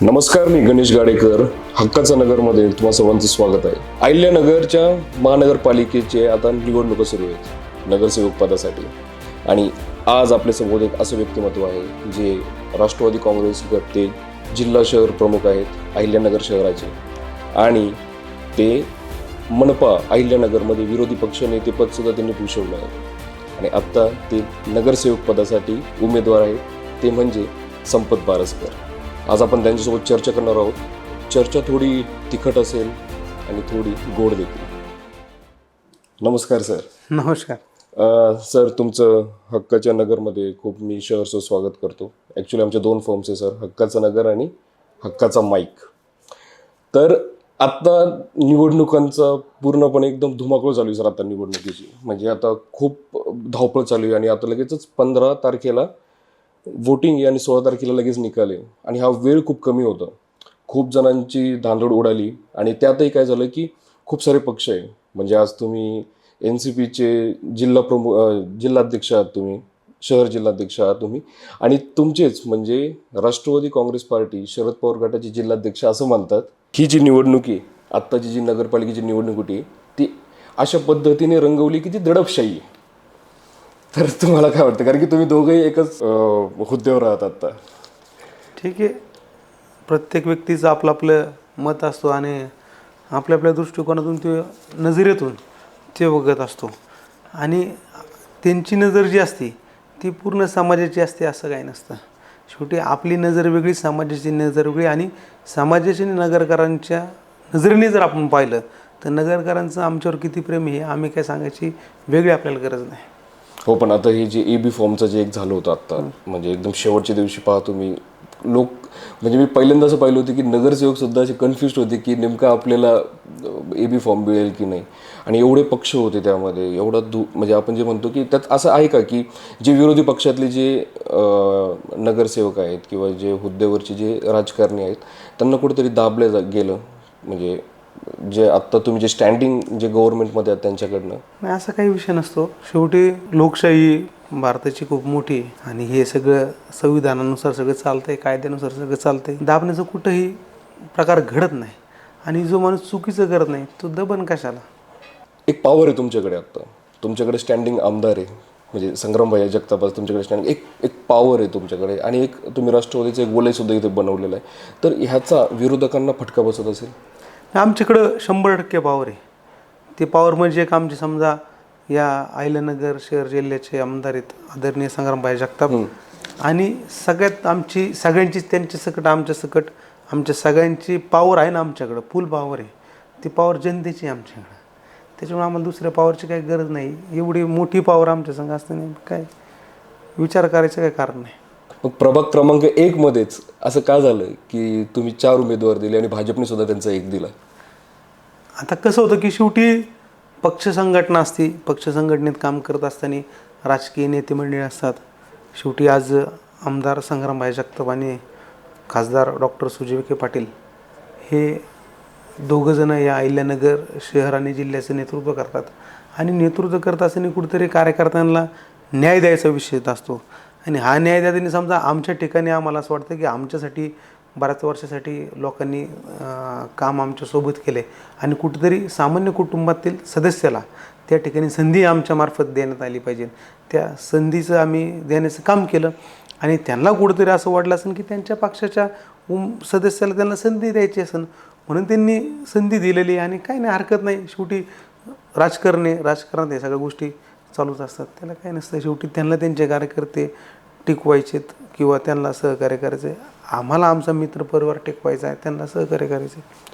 नमस्कार, मी गणेश गाडेकर. हक्काचा नगरमध्ये तुम्हा सर्वांचं स्वागत आहे. अहिल्यानगरच्या महानगरपालिकेचे आता निवडणुका सुरू आहेत नगरसेवक पदासाठी. आणि आज आपल्या समोर एक असं व्यक्तिमत्व आहे जे राष्ट्रवादी काँग्रेस गटचे जिल्हा शहर प्रमुख आहेत अहिल्यानगर शहराचे, आणि ते मनपा अहिल्यानगरमध्ये विरोधी पक्ष नेतेपद सुद्धा त्यांनी भूषवलं आहे. आणि आत्ता ते नगरसेवक पदासाठी उमेदवार आहेत, ते म्हणजे संपत बारसकर. आज आपण त्यांच्यासोबत चर्चा करणार आहोत. चर्चा थोडी तिखट असेल आणि थोडी गोड देखील. नमस्कार सर. नमस्कार. सर, तुमचं हक्काच्या नगरमध्ये खूप मी सहर्ष स्वागत करतो. ॲक्च्युली आमचे दोन फॉर्म्स आहे सर, हक्काचा नगर आणि हक्काचा माईक. तर आत्ता निवडणुकांचा पूर्णपणे एकदम धुमाकूळ चालू आहे सर आता निवडणुकीची. म्हणजे आता खूप धावपळ चालू आहे आणि आता लगेचच 15 तारखेला वोटिंग आहे आणि 16 तारखेला लगेच निकाल आहे. आणि हा वेळ खूप कमी होता. खूप जणांची धांदड उडाली आणि त्यातही काय झालं की खूप सारे पक्ष आहे. म्हणजे आज तुम्ही NCPचे जिल्हाध्यक्ष आहात, तुम्ही शहर जिल्हाध्यक्ष आहात तुम्ही, आणि तुमचेच म्हणजे राष्ट्रवादी काँग्रेस पार्टी शरद पवार गटाचे जिल्हाध्यक्ष असं म्हणतात ही जी निवडणूक आहे, आत्ताची जी नगरपालिकेची निवडणूक होती ती अशा पद्धतीने रंगवली की ती दडपशाही आहे. तर तुम्हाला काय वाटतं, कारण की तुम्ही दोघंही एकच हुद्द्यावर आहात आता? ठीक आहे, प्रत्येक व्यक्तीचं आपलं आपलं मत असतो आणि आपल्या आपल्या दृष्टिकोनातून ते नजरेतून ते बघत असतो. आणि त्यांची नजर जी असते ती पूर्ण समाजाची असते असं काही नसतं. शेवटी आपली नजर वेगळी, समाजाची नजर वेगळी. आणि समाजाची नगरकरांच्या नजरेने जर आपण पाहिलं तर नगरकरांचं आमच्यावर किती प्रेम आहे आम्ही काय सांगायची वेगळी आपल्याला गरज नाही. हो, पण आता हे जे AB फॉर्मचं जे एक झालं होतं आत्ता, म्हणजे एकदम शेवटच्या दिवशी पाहतो मी लोक, म्हणजे मी पहिल्यांदा असं पाहिलं होतं की नगरसेवक सुद्धा असे कन्फ्युज होते की नेमका आपल्याला AB फॉर्म मिळेल की नाही. आणि एवढे पक्ष होते त्यामध्ये, एवढा म्हणजे आपण जे म्हणतो की त्यात असं आहे का की जे विरोधी पक्षातले जे नगरसेवक आहेत किंवा जे हुद्द्यावरचे जे राजकारणी आहेत त्यांना कुठेतरी दाबलं गेलं, म्हणजे जे आत्ता तुम्ही जे स्टँडिंग जे गव्हर्नमेंटमध्ये आहेत त्यांच्याकडनं? नाही, असा काही विषय नसतो. शेवटी लोकशाही भारताची खूप मोठी आहे आणि हे सगळं संविधानानुसार सगळं चालतंय, कायद्यानुसार सगळं चालतंय. दाबण्याचं कुठंही प्रकार घडत नाही. आणि जो माणूस चुकीचं करत नाही तो दबन कशाला? एक पॉवर आहे तुमच्याकडे आत्ता, तुमच्याकडे स्टँडिंग आमदार आहे, म्हणजे संग्रामभाई जगताप, तुमच्याकडे स्टँडिंग एक पॉवर आहे तुमच्याकडे. आणि एक तुम्ही राष्ट्रवादीचं एक वलय सुद्धा इथे बनवलेलं आहे. तर ह्याचा विरोधकांना फटका बसत असेल? आमच्याकडं 100% पॉवर आहे. ते पॉवर म्हणजे एक आमचे समजा या अहिल्यानगर शहर जिल्ह्याचे आमदार आहेत आदरणीय संग्रामभाई जगताप. आणि सगळ्यांचीच त्यांच्या सकट आमच्या सकट आमच्या सगळ्यांची पॉवर आहे ना आमच्याकडं, फुल पॉवर आहे. ती पॉवर जनतेची आहे आमच्याकडं. त्याच्यामुळे आम्हाला दुसऱ्या पॉवरची काही गरज नाही. एवढी मोठी पॉवर आमच्या संघ असताना काय विचार करायचं काय कारण नाही. मग प्रभाग क्रमांक 1 मध्येच असं का झालं की तुम्ही 4 उमेदवार दिले आणि भाजपने सुद्धा त्यांचा 1 दिला? आता कसं होतं की शेवटी पक्ष संघटना असते. पक्ष संघटनेत काम करत असताना राजकीय नेते मंडळी असतात. शेवटी आज आमदार संग्रामभाई जगताप आणि खासदार डॉक्टर सुजय विखे पाटील हे दोघंजणं या अहिल्यानगर शहर आणि जिल्ह्याचं नेतृत्व करतात. आणि नेतृत्व करत असताना कुठेतरी कार्यकर्त्यांना न्याय द्यायचा विषय असतो. आणि हा न्याय देताना समजा आमच्या ठिकाणी आम्हाला असं वाटतं की आमच्यासाठी बऱ्याच वर्षासाठी लोकांनी काम आमच्यासोबत केले आणि कुठेतरी सामान्य कुटुंबातील सदस्याला त्या ठिकाणी संधी आमच्यामार्फत देण्यात आली पाहिजे. त्या संधीचं आम्ही देण्याचं काम केलं. आणि त्यांना कुठेतरी असं वाटलं असेल की त्यांच्या पक्षाच्या सदस्याला त्यांना संधी द्यायची असेल म्हणून त्यांनी संधी दिलेली. आणि काही नाही, हरकत नाही. शेवटी राजकारणात हे सगळ्या गोष्टी चालूच असतात, त्याला काही नसतं. शेवटी त्यांना त्यांचे कार्यकर्ते टिकवायचेत किंवा त्यांना सहकार्य करायचं आहे. आम्हाला आमचा मित्र परिवार टिकवायचा आहे, त्यांना सहकार्य करायचं आहे.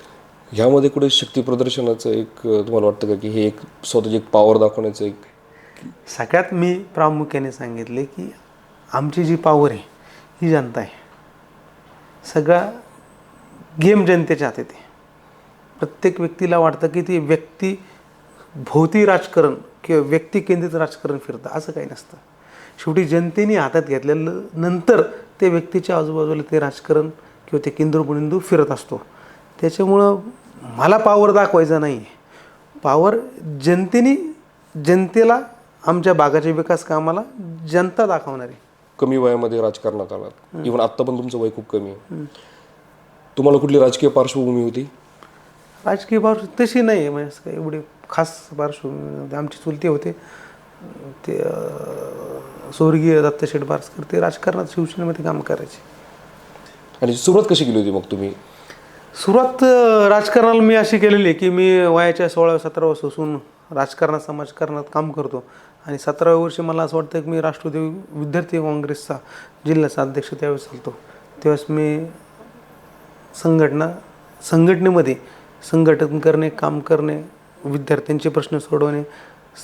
ह्यामध्ये कुठे शक्ती प्रदर्शनाचं एक तुम्हाला वाटतं का की हे एक स्वतःची एक पॉवर दाखवण्याचं एक? सगळ्यात मी प्रामुख्याने सांगितले की आमची जी पॉवर आहे ही जनता आहे. सगळा गेम जनतेच्या हातात आहे. प्रत्येक व्यक्तीला वाटतं की ती व्यक्ती भोवती राजकारण किंवा व्यक्ती केंद्रित राजकारण फिरतं, असं काही नसतं. शेवटी जनतेने हातात घेतल्यानंतर ते व्यक्तीच्या आजूबाजूला ते राजकारण किंवा ते केंद्रबिंदू फिरत असतो. त्याच्यामुळं मला पॉवर दाखवायचा नाही. पॉवर जनतेला आमच्या भागाच्या विकास कामाला जनता दाखवणार आहे. कमी वयामध्ये राजकारणात आलात, इव्हन आत्ता पण तुमचं वय खूप कमी आहे. तुम्हाला कुठली राजकीय पार्श्वभूमी होती? राजकीय पार्श्वभूमी तशी नाही आहे, म्हणजे असं काही एवढी खास पार्श्वभूमी नव्हती. आमचे चुलते होते ते स्वर्गीय दत्तशेठ बारसकर, ते राजकारणात शिवसेनेमध्ये काम करायचे. आणि सुरुवात कशी केली होती मग तुम्ही? सुरुवात राजकारणाला मी अशी केलेली आहे की मी वयाच्या 16-17 वर्षापासून राजकारणात समाजकारणात काम करतो आणि 17व्या वर्षी मला असं वाटतं की मी राष्ट्रवादी विद्यार्थी काँग्रेसचा जिल्ह्याचा अध्यक्ष त्यावेळेस होतो. त्यावेळेस मी संघटनेमध्ये संघटन करणे, काम करणे, विद्यार्थ्यांचे प्रश्न सोडवणे,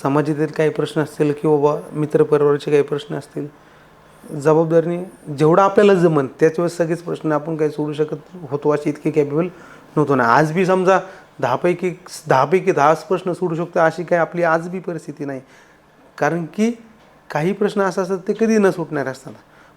समाजातील काही प्रश्न असतील किंवा बाबा मित्रपरिवाराचे काही प्रश्न असतील, जबाबदारीने जेवढं आपल्याला जमन त्याच वेळेस सगळेच प्रश्न आपण काही सोडू शकत होतो अशी इतके कॅपेबल नव्हतो ना. आज बी समजा 10पैकी 10 प्रश्न सोडू शकतो अशी काही आपली आज बी परिस्थिती नाही, कारण की काही प्रश्न असे असतात ते कधी न सुटणारे असतात.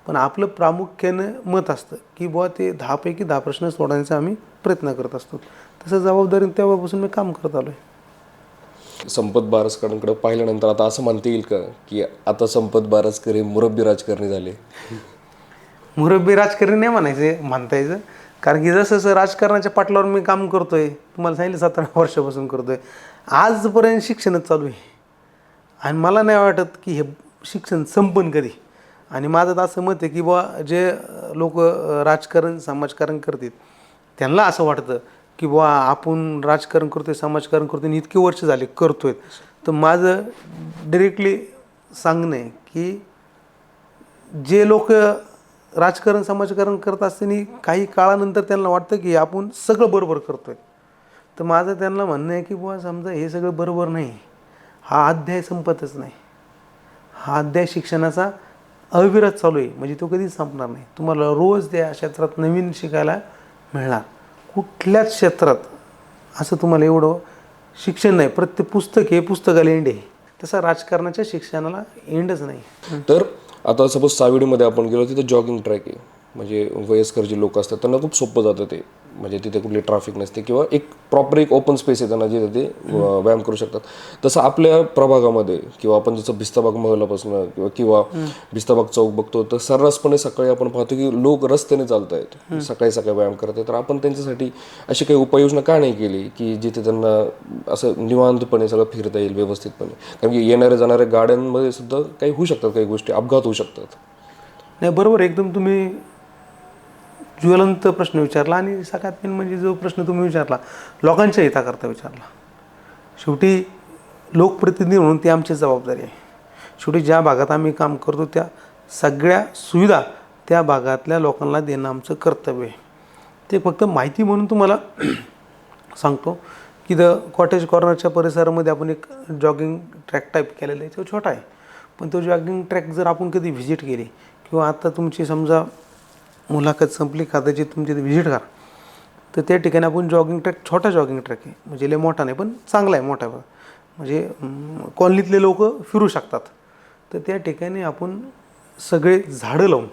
पण आपलं प्रामुख्यानं मत असतं की बुवा ते 10पैकी 10 प्रश्न सोडवण्याचा आम्ही प्रयत्न करत असतो. तसं जबाबदारीने तेव्हापासून मी काम करत आलो आहे. संपत बारसकरांकडे पाहिल्यानंतर आता असं म्हणता येईल का की आता संपत बारसकर हे मुरब्बी राजकारणी झाले? मुरब्बी राजकारणी नाही म्हणता यायचं, कारण की जसं जसं राजकारणाच्या पाटलावर मी काम करतोय, तुम्हाला सांगितलं 17 वर्षापासून करतोय, आजपर्यंत शिक्षणच चालू आहे आणि मला नाही वाटत की हे शिक्षण संपन कधी. आणि माझं तर असं मत आहे की बुवा जे लोक राजकारण समाजकारण करतात त्यांना असं वाटतं की बुवा आपण राजकारण करतोय, समाजकारण करतोय आणि इतकी वर्ष झाली करतोय. तर माझं डिरेक्टली सांगणं आहे की जे लोक राजकारण समाजकारण करत असताना काही काळानंतर त्यांना वाटतं की आपण सगळं बरोबर करतोय, तर माझं त्यांना म्हणणं आहे की बुवा समजा हे सगळं बरोबर नाही, हा अध्याय संपतच नाही. हा अध्याय शिक्षणाचा अविरत चालू आहे, म्हणजे तो कधीच संपणार नाही. तुम्हाला रोज त्या क्षेत्रात नवीन शिकायला मिळणार. कुठल्याच क्षेत्रात असं तुम्हाला एवढं शिक्षण नाही, प्रत्येक पुस्तक हे पुस्तकाला एंड आहे, तसा राजकारणाच्या शिक्षणाला एंडच नाही. तर आता सपोज सावेडीमध्ये आपण गेलो, तिथे जॉगिंग ट्रॅक आहे, म्हणजे वयस्कर जे लोक असतात त्यांना खूप सोपं जातं ते, म्हणजे तिथे कुठली ट्रॅफिक नसते किंवा एक प्रॉपर एक ओपन स्पेस आहे त्यांना जिथे ते व्यायाम करू शकतात. तसं आपल्या प्रभागामध्ये किंवा आपण जसं भिस्ताबाग महलापासून किंवा भिस्ताबाग चौक बघतो, तर सर्रासपणे सकाळी आपण पाहतो की लोक रस्त्याने चालत आहेत, सकाळी सकाळी व्यायाम करत आहेत. तर आपण त्यांच्यासाठी अशी काही उपाययोजना का नाही केली की जिथे त्यांना असं निवांतपणे सगळं फिरता येईल व्यवस्थितपणे? कारण की येणाऱ्या जाणाऱ्या गाड्यांमध्ये सुद्धा काही होऊ शकतात, काही गोष्टी अपघात होऊ शकतात. नाही, बरोबर एकदम तुम्ही ज्वलंत प्रश्न विचारला आणि सगळ्यात मेन म्हणजे जो प्रश्न तुम्ही विचारला लोकांच्या हिताकरता विचारला. शेवटी लोकप्रतिनिधी म्हणून ती आमची जबाबदारी आहे. शेवटी ज्या भागात आम्ही काम करतो त्या सगळ्या सुविधा त्या भागातल्या लोकांना देणं आमचं कर्तव्य आहे. ते फक्त माहिती म्हणून तुम्हाला सांगतो की कॉटेज कॉर्नरच्या परिसरामध्ये आपण एक जॉगिंग ट्रॅक टाईप केलेला आहे. तो छोटा आहे, पण तो जॉगिंग ट्रॅक जर आपण कधी व्हिजिट केली किंवा आता तुमची समजा मुलाखत संपली कदाचित तुमची व्हिजिट करा, तर त्या ठिकाणी आपण जॉगिंग ट्रॅक, छोटा जॉगिंग ट्रॅक आहे, म्हणजे लय मोठा नाही पण चांगला आहे, मोठा, म्हणजे कॉलनीतले लोक फिरू शकतात. तर त्या ठिकाणी आपण सगळे झाडं लावून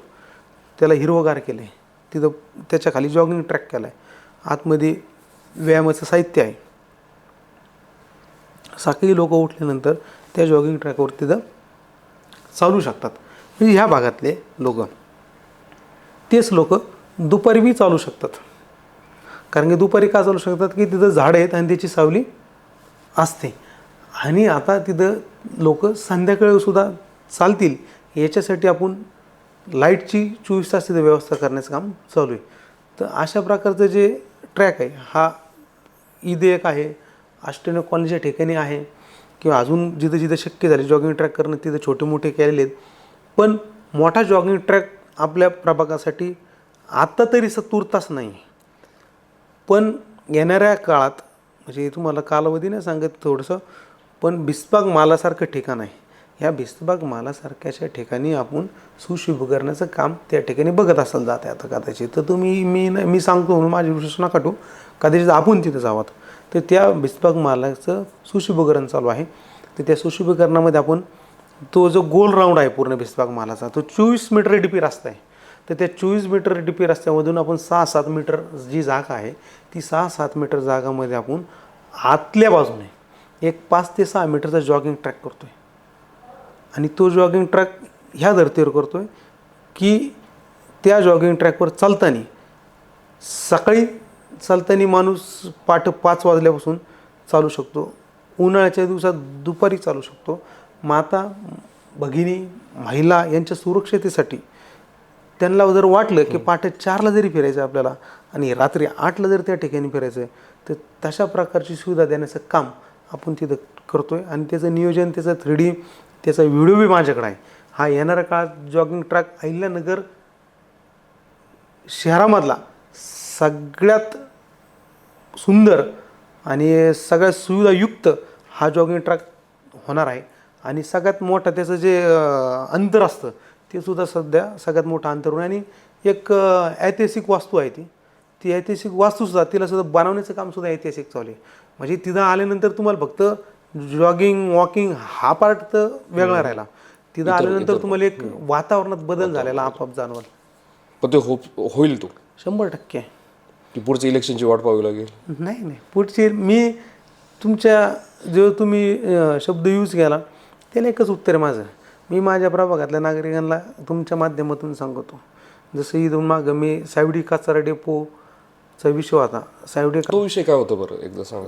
त्याला हिरवगार केले, तिथं त्याच्या खाली जॉगिंग ट्रॅक केला आहे, आतमध्ये व्यायामाचं साहित्य आहे. सकाळी लोक उठल्यानंतर त्या जॉगिंग ट्रॅकवर तिथं चालू शकतात. म्हणजे ह्या भागातले लोक, तेच लोक दुपारी बी चालू शकतात. कारण की दुपारी का चालू शकतात की तिथं झाडं आहेत आणि त्याची सावली असते. आणि आता तिथं लोक संध्याकाळीसुद्धा चालतील याच्यासाठी आपण लाईटची 24 तास तिथं व्यवस्था करण्याचं काम चालू आहे. तर अशा प्रकारचं जे ट्रॅक आहे हा ईद एक आहे, अष्टविनायक कॉलनीच्या ठिकाणी आहे, किंवा अजून जिथं जिथं शक्य झाले जॉगिंग ट्रॅक करणं तिथं छोटे मोठे केलेले आहेत. पण मोठा जॉगिंग ट्रॅक आपल्या प्रभागासाठी आत्ता तरी तुर्तास नाही, पण येणाऱ्या काळात, म्हणजे तुम्हाला कालावधी नाही सांगत थोडंसं, पण भिस्ताबाग मालासारखं ठिकाण आहे, ह्या भिस्ताबाग मालासारख्याच्या ठिकाणी आपण सुशोभीकरणाचं काम त्या ठिकाणी बघत असाल जाते आता कदाचित. तर तुम्ही मी सांगतो म्हणून माझी विश्वास नका ठेवू, कदाचित आपण तिथं जावं. तर त्या भिस्ताबाग मालाचं सुशोभीकरण चालू आहे. तर त्या सुशोभीकरणामध्ये आपण तो जो गोल राऊंड आहे पूर्ण भिस्ताबाग मालाचा, तो 24 मीटर डीपी रस्ता आहे. तर त्या 24 मीटर डीपी रस्त्यामधून आपण 6-7 मीटर जी जागा आहे ती 6-7 मीटर जागामध्ये आपण आतल्या बाजूने एक 5 ते 6 मीटरचा जॉगिंग ट्रॅक करतो आहे. आणि तो जॉगिंग ट्रॅक ह्या धर्तीवर करतो आहे की त्या जॉगिंग ट्रॅकवर चालताना सकाळी चालताना माणूस पहाटे 5 वाजल्यापासून चालू शकतो, उन्हाळ्याच्या दिवसात दुपारी चालू शकतो. माता, भगिनी, महिला यांच्या सुरक्षतेसाठी त्यांना जर वाटलं की पहाटे 4ला जरी फिरायचं आपल्याला आणि रात्री 8ला जर त्या ठिकाणी फिरायचं आहे, तर तशा प्रकारची सुविधा देण्याचं काम आपण तिथं करतो आहे. आणि त्याचं नियोजन, त्याचं 3D, त्याचा व्हिडिओ बी माझ्याकडे आहे. हा येणाऱ्या काळात जॉगिंग ट्रॅक अहिल्यानगर शहरामधला सगळ्यात सुंदर आणि सगळ्यात सुविधायुक्त हा जॉगिंग ट्रॅक होणार आहे. आणि सगळ्यात मोठं त्याचं जे अंतर असतं ते सुद्धा सध्या सगळ्यात मोठं अंतर होणार. आणि एक ऐतिहासिक वास्तू आहे ती ऐतिहासिक वास्तूसुद्धा तिला सुद्धा बनवण्याचं कामसुद्धा ऐतिहासिक चालू आहे. म्हणजे तिथं आल्यानंतर तुम्हाला फक्त जॉगिंग, वॉकिंग हा पार्ट तर वेगळा राहिला. तिथं आल्यानंतर तुम्हाला एक वातावरणात बदल झालेला आपोआप जाणवल. पण ते होईल तो 100%. की पुढच्या इलेक्शनची वाट पाहावी लागेल? नाही, पुढची मी तुमच्या जो तुम्ही शब्द यूज केला त्याला एकच उत्तर आहे माझं. मी माझ्या प्रभागातल्या नागरिकांना तुमच्या माध्यमातून सांगतो, जसं इथून मागं मी सावडी कचरा डेपोचा विषय होता. तो विषय काय होता बरं एकदा सांगा.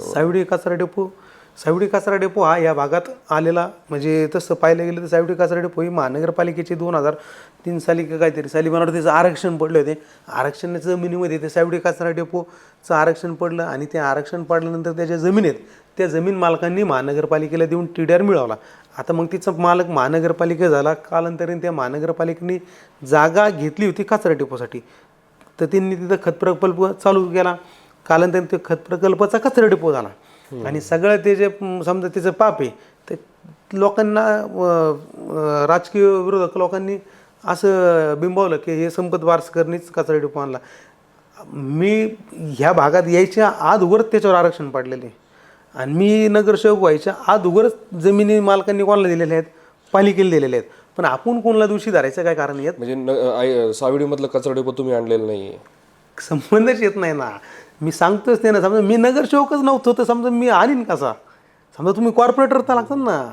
सावडी कचरा डेपो हा या भागात आलेला, म्हणजे तसं पाहायला गेलं तर सावडी कचरा डेपो ही महानगरपालिकेचे 2003 साली का काहीतरी साली मला वाटतं त्याचं आरक्षण पडलं होते. आरक्षणाच्या जमिनीमध्ये ते सावडी कचरा डेपोचं आरक्षण पडलं आणि ते आरक्षण पडल्यानंतर त्याच्या जमिनीत त्या जमीन मालकांनी महानगरपालिकेला देऊन TDR मिळवला. आता मग तिचा मालक महानगरपालिका झाला. कालांतराने त्या महानगरपालिकेने जागा घेतली होती कचरा डेपोसाठी, तर त्यांनी तिथं खत प्रकल्प चालू केला. कालांतराने ते खत प्रकल्पाचा कचरा डेपो झाला. आणि सगळं ते जे समजा त्याचं पाप आहे ते लोकांना, राजकीय विरोधक लोकांनी असं बिंबवलं की हे संपत वारसकरनीच कचरा डेपो आणला. मी ह्या भागात यायच्या अगोदरच त्याच्यावर आरक्षण पाडलेले आणि मी नगरसेवक व्हायच्या अगोदरच जमिनी मालकांनी कोणाला दिलेल्या आहेत? पालिकेला दिलेल्या आहेत. पण आपण कोणाला दोषी धरायचं काय कारण येत? म्हणजे सावडीमधलं कचरा डेपो तुम्ही आणलेला नाही? संबंधच येत नाही ना. मी सांगतोच ते ना, समजा मी नगरसेवकच नव्हतो तर समजा मी आणीन कसा? समजा तुम्ही कॉर्पोरेटर तर लागतात ना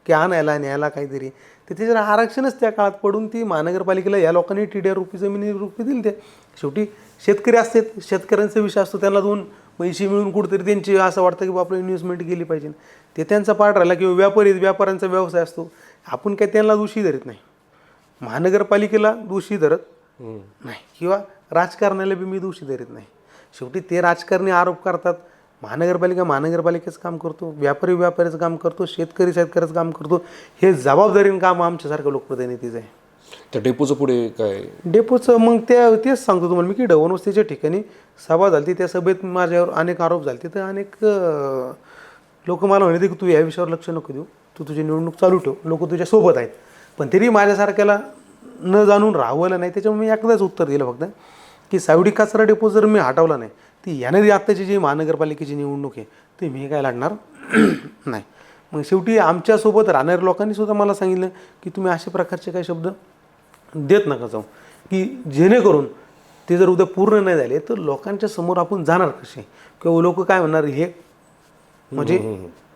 की आणायला न्यायला काहीतरी, तर त्याच्यावर आरक्षणच त्या काळात पडून ती महानगरपालिकेला या लोकांनी TDR रुपये जमिनी रुपये दिली. ते शेवटी शेतकरी असतात, शेतकऱ्यांचा विषय असतो, त्यांना 2 पैसे मिळून कुठेतरी त्यांची असं वाटतं की बापला इन्व्हेस्टमेंट केली पाहिजे, ते त्यांचा पार्ट राहिला. किंवा व्यापाऱ्यांचा व्यवसाय असतो, आपण काय त्यांना दोषी धरत नाही, महानगरपालिकेला दोषी धरत नाही किंवा राजकारणाला बी मी दोषी धरत नाही. शेवटी ते राजकारणी आरोप करतात, महानगरपालिकेचं काम करतो, व्यापाऱ्याचं काम करतो, शेतकऱ्याचं काम करतो. हे जबाबदारीनं काम आमच्यासारखं लोकप्रतिनिधीचं आहे. त्या डेपोचं पुढे काय? डेपोचं मग तेच सांगतो तुम्हाला मी की ढवणवस्तीच्या ठिकाणी सभा झाली. त्या सभेत माझ्यावर अनेक आरोप झाले. तर अनेक लोक मला म्हणते की तू या विषयावर लक्ष नको देऊ, तू तुझी निवडणूक चालू ठेव, लोक तुझ्या सोबत आहेत. पण तरी माझ्यासारख्याला न जाणून राहवलं नाही. त्याच्यामुळे मी एकदाच उत्तर दिलं फक्त की सावडी कचरा डेपो जर मी हटवला नाही ती याने आत्ताची जी महानगरपालिकेची निवडणूक आहे ती मी काय लढणार नाही. मग शेवटी आमच्यासोबत राहणाऱ्या लोकांनी सुद्धा मला सांगितलं की तुम्ही अशा प्रकारचे काही शब्द देत नका जाऊ, की जेणेकरून ते जर उद्या पूर्ण नाही झाले तर लोकांच्या समोर आपण जाणार कसे, किंवा लोक काय म्हणणार हे म्हणजे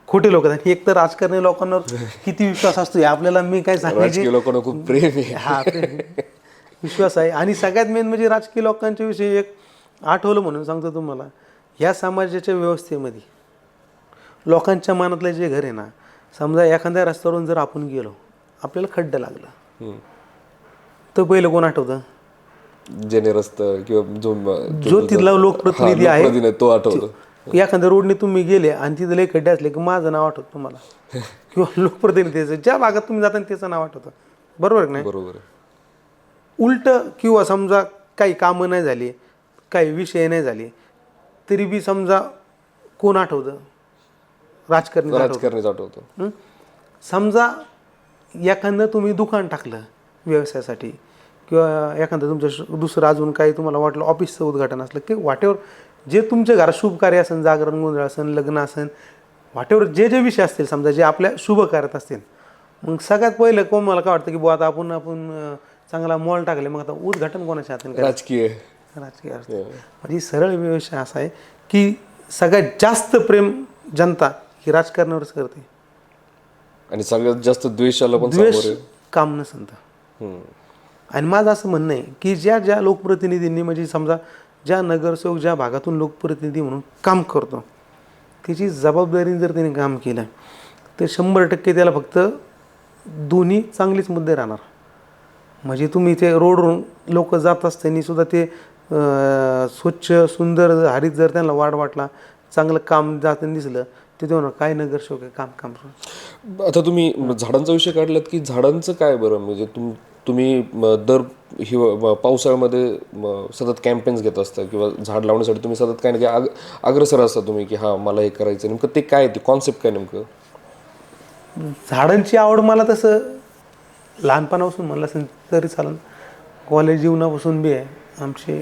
खोटे लोक आहेत. एक तर राजकारणी लोकांवर किती विश्वास असतो हे आपल्याला मी काय सांगायचे, लोकांना खूप प्रेम आहे. हा विश्वास आहे. आणि सगळ्यात मेन म्हणजे राजकीय लोकांच्या विषयी एक आठवलं म्हणून सांगतो तुम्हाला, ह्या समाजाच्या व्यवस्थेमध्ये लोकांच्या मनातलं जे घर आहे ना, समजा एखाद्या रस्त्यावरून जर आपण गेलो आपल्याला खड्डं लागलं तर पहिलं कोण आठवतं? ज्याने रस्ता किंवा जो तिथला लोकप्रतिनिधी आहे तो आठवतो. एखाद्या रोडने तुम्ही गेले आणि तिथं लय खड्डे असले की माझं नाव आठवतं तुम्हाला किंवा लोकप्रतिनिधीचं ज्या भागात तुम्ही जाता त्याचं नाव आठवतं. बरोबर की नाही? बरोबर. उलट किंवा समजा काही कामं नाही झाली, काही विषय नाही झाले तरी बी समजा कोण आठवतं? राजकारणीच आठवतं. समजा एखादं तुम्ही दुकान टाकलं व्यवसायासाठी किंवा एखादं तुमचं दुसरं अजून काही तुम्हाला वाटलं ऑफिसचं उद्घाटन असलं की वाटेवर जे तुमच्या घरात शुभ कार्य असेल, जागरण गोंधळ असेल, लग्न असेल, वाटेवर जे जे विषय असतील समजा जे आपल्या शुभ कार्यात असतील, मग सगळ्यात पहिलं कोण मला काय वाटतं की बुवा आता आपण चांगला मॉल टाकले, मग आता उद्घाटन कोणाच्या हाताने? राजकीय असतं. म्हणजे सरळ विषय असा आहे की सगळ्यात जास्त प्रेम जनता ही राजकारणावरच करते आणि सगळ्यात जास्त द्वेषाला पण द्वेष काम नसतं. आणि माझं असं म्हणणं आहे की ज्या ज्या लोकप्रतिनिधींनी म्हणजे समजा ज्या नगरसेवक ज्या भागातून लोकप्रतिनिधी म्हणून काम करतो त्याची जबाबदारीने जर त्याने काम केलं तर 100% त्याला फक्त दोन्ही चांगलेच मुद्दे राहणार. म्हणजे तुम्ही ते रोडवरून लोक जात असताना सुद्धा ते स्वच्छ सुंदर हरित जर त्यांना वाढ वाटला चांगलं काम जाताना दिसलं ते म्हणून काय नगरसेवक आहे काम. आता तुम्ही झाडांचा विषय काढलात की झाडांचं काय बरं, म्हणजे तुम्ही दर पावसाळ्यामध्ये सतत कॅम्पेन्स घेत असता किंवा झाड लावण्यासाठी तुम्ही सतत काय ना काय अग्रेसर असता तुम्ही की हां मला हे करायचं, नेमकं ते काय, ते कॉन्सेप्ट काय नेमकं? झाडांची आवड मला तसं लहानपणापासून म्हणलं असेल तरी चालेल, कॉलेज जीवनापासून बी आहे. आमची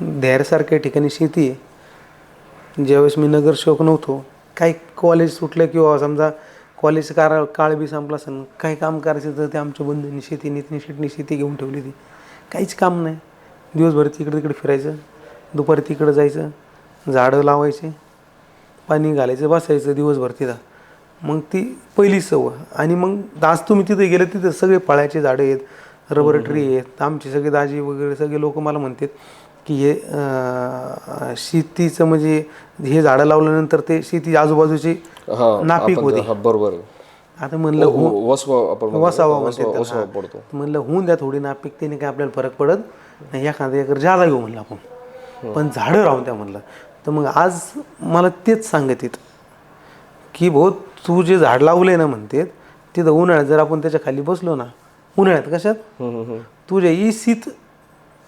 देरसारख्या ठिकाणी शेती आहे. ज्यावेळेस मी नगरसेवक नव्हतो, काही कॉलेज सुटलं किंवा समजा कॉलेज काळ बी संपला असेल, काही काम करायचं तर ते आमच्या बंधूंनी शेती नितीन शेटनी शेती घेऊन ठेवली ती. काहीच काम नाही, दिवसभर तिकडे तिकडे फिरायचं, दुपारी तिकडं जायचं, झाडं लावायचे, पाणी घालायचं, बसायचं दिवसभर तिथं. मग ती पहिली सवय. आणि मग आज तुम्ही तिथे गेले तिथं सगळे फळाचे झाडं आहेत, रबर ट्री आहेत. आमचे सगळे दाजी वगैरे सगळे लोक मला म्हणतात की हे शेतीचं म्हणजे हे झाडं लावल्यानंतर ते शेती आजूबाजूची नापीक होते. बरोबर. आता म्हणलं वसावा म्हणतात पडतो. म्हणलं होऊन द्या थोडी नापीक, त्याने काय आपल्याला फरक पडत नाही, एखादा एकर जादा घेऊ म्हणलं आपण, पण झाडं राहून द्या म्हणलं. तर मग आज मला तेच सांगत येत की भाऊ तू जे झाड लावले ना म्हणते तिथं उन्हाळ्यात जर आपण त्याच्या खाली बसलो ना, उन्हाळ्यात कशात तुझ्या इसीत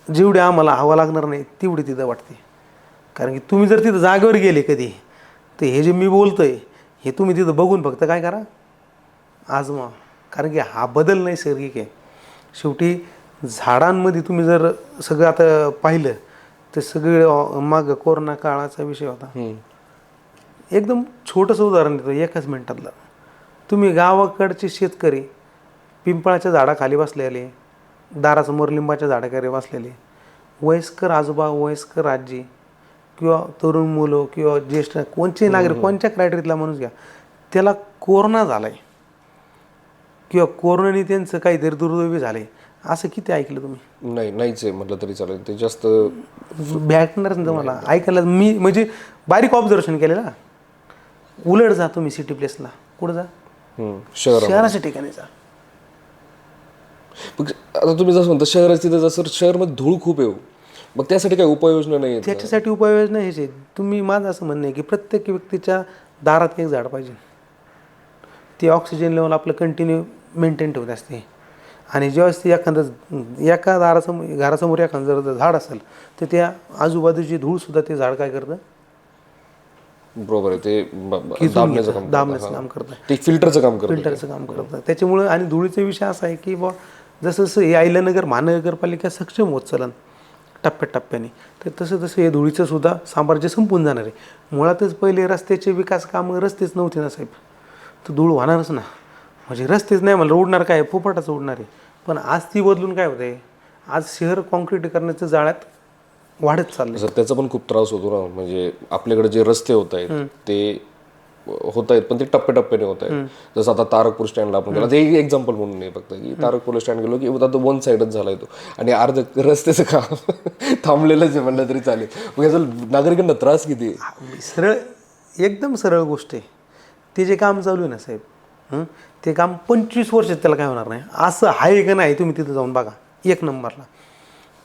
जेवढी आम्हाला हवा लागणार नाही तेवढी तिथं वाटते. कारण की तुम्ही जर तिथं जागेवर गेले कधी तर हे जे मी बोलतोय हे तुम्ही तिथं बघून फक्त काय करा, आजमा. कारण की हा बदल नैसर्गिक आहे. शेवटी झाडांमध्ये तुम्ही जर सगळं आता पाहिलं तर सगळं माग कोरोना काळाचा विषय होता. एकदम छोटंसं उदाहरण देतो एकाच मिनिटातलं. तुम्ही गावाकडचे शेतकरी पिंपळाच्या झाडाखाली बसलेले, दारासमोर लिंबाच्या झाडाखाली बसलेले, वयस्कर आजोबा, वयस्कर आजी किंवा तरुण मुलं किंवा ज्येष्ठ कोणचे नागरिक, कोणत्या क्रायटेरियातला माणूस घ्या, त्याला कोरोना झाला आहे किंवा कोरोनाने त्यांचं काहीतरी दुर्दैवी झालं आहे, असं किती ऐकलं तुम्ही? नाहीच आहे म्हटलं तरी चालेल. ते जास्त भेटणारच नाही तुम्हाला ऐकायला. मी म्हणजे बारीक ऑब्झर्वेशन केलेलं. उलट जा तुम्ही सिटी प्लेसला, कुठं जा, शहराच्या ठिकाणी जा. आता तुम्ही जसं म्हणता शहरात तिथं जसं शहरामध्ये धूळ खूप आहे, मग त्यासाठी काही उपाययोजना नाही? त्याच्यासाठी उपाययोजना हेच आहे. तुम्ही माझं असं म्हणणं आहे की प्रत्येक व्यक्तीच्या दारात एक झाड पाहिजे. ते ऑक्सिजन लेवल आपलं कंटिन्यू मेंटेन ठेवत असते. आणि ज्यावेळेस ते एका घरासमोर एखादं जर झाड असेल तर त्या आजूबाजूची धूळसुद्धा ते झाड काय करतं, बरोबर आहे, ते दाबण्याचं काम करतं, ते फिल्टरचं काम करतं. त्याच्यामुळं आणि धुळीचा विषय असा आहे की बा जसं जसं हे अहिल्यानगर महानगरपालिका सक्षम होत चलन टप्प्याटप्प्याने, तर तसं तसं हे धुळीचं सुद्धा साम्राज्य संपून जाणार आहे. मुळातच पहिले रस्त्याचे विकास कामं रस्तेच नव्हते ना साहेब, तर धूळ होणारच ना. म्हणजे रस्तेच नाही म्हणलं उडणार काय, पोपटाचं उडणार आहे. पण आज ती बदलून काय होतं आहे, आज शहर कॉन्क्रीटीकरणाच्या जाळ्यात वाढत चाललं. त्याचा पण खूप त्रास होतो ना. म्हणजे आपल्याकडे जे रस्ते होत आहेत ते होत आहेत पण ते टप्प्याटप्प्याने होत आहेत. जसं आता तारकपूर स्टँडला आपण गेलो, ते एक एक्झाम्पल म्हणून नाही फक्त की तारकपूर स्टँड गेलो की आता वन साईडच झाला तो आणि अर्ध रस्त्याचं काम थांबलेलंच आहे म्हणलं तरी चालेल. मग याचा नागरिकांना त्रास किती? सरळ एकदम सरळ गोष्ट आहे. ते जे काम चालू आहे ना साहेब, ते काम 25 वर्षात त्याला काय होणार नाही असं आहे का नाही, तुम्ही तिथं जाऊन बघा. 1 नंबरला.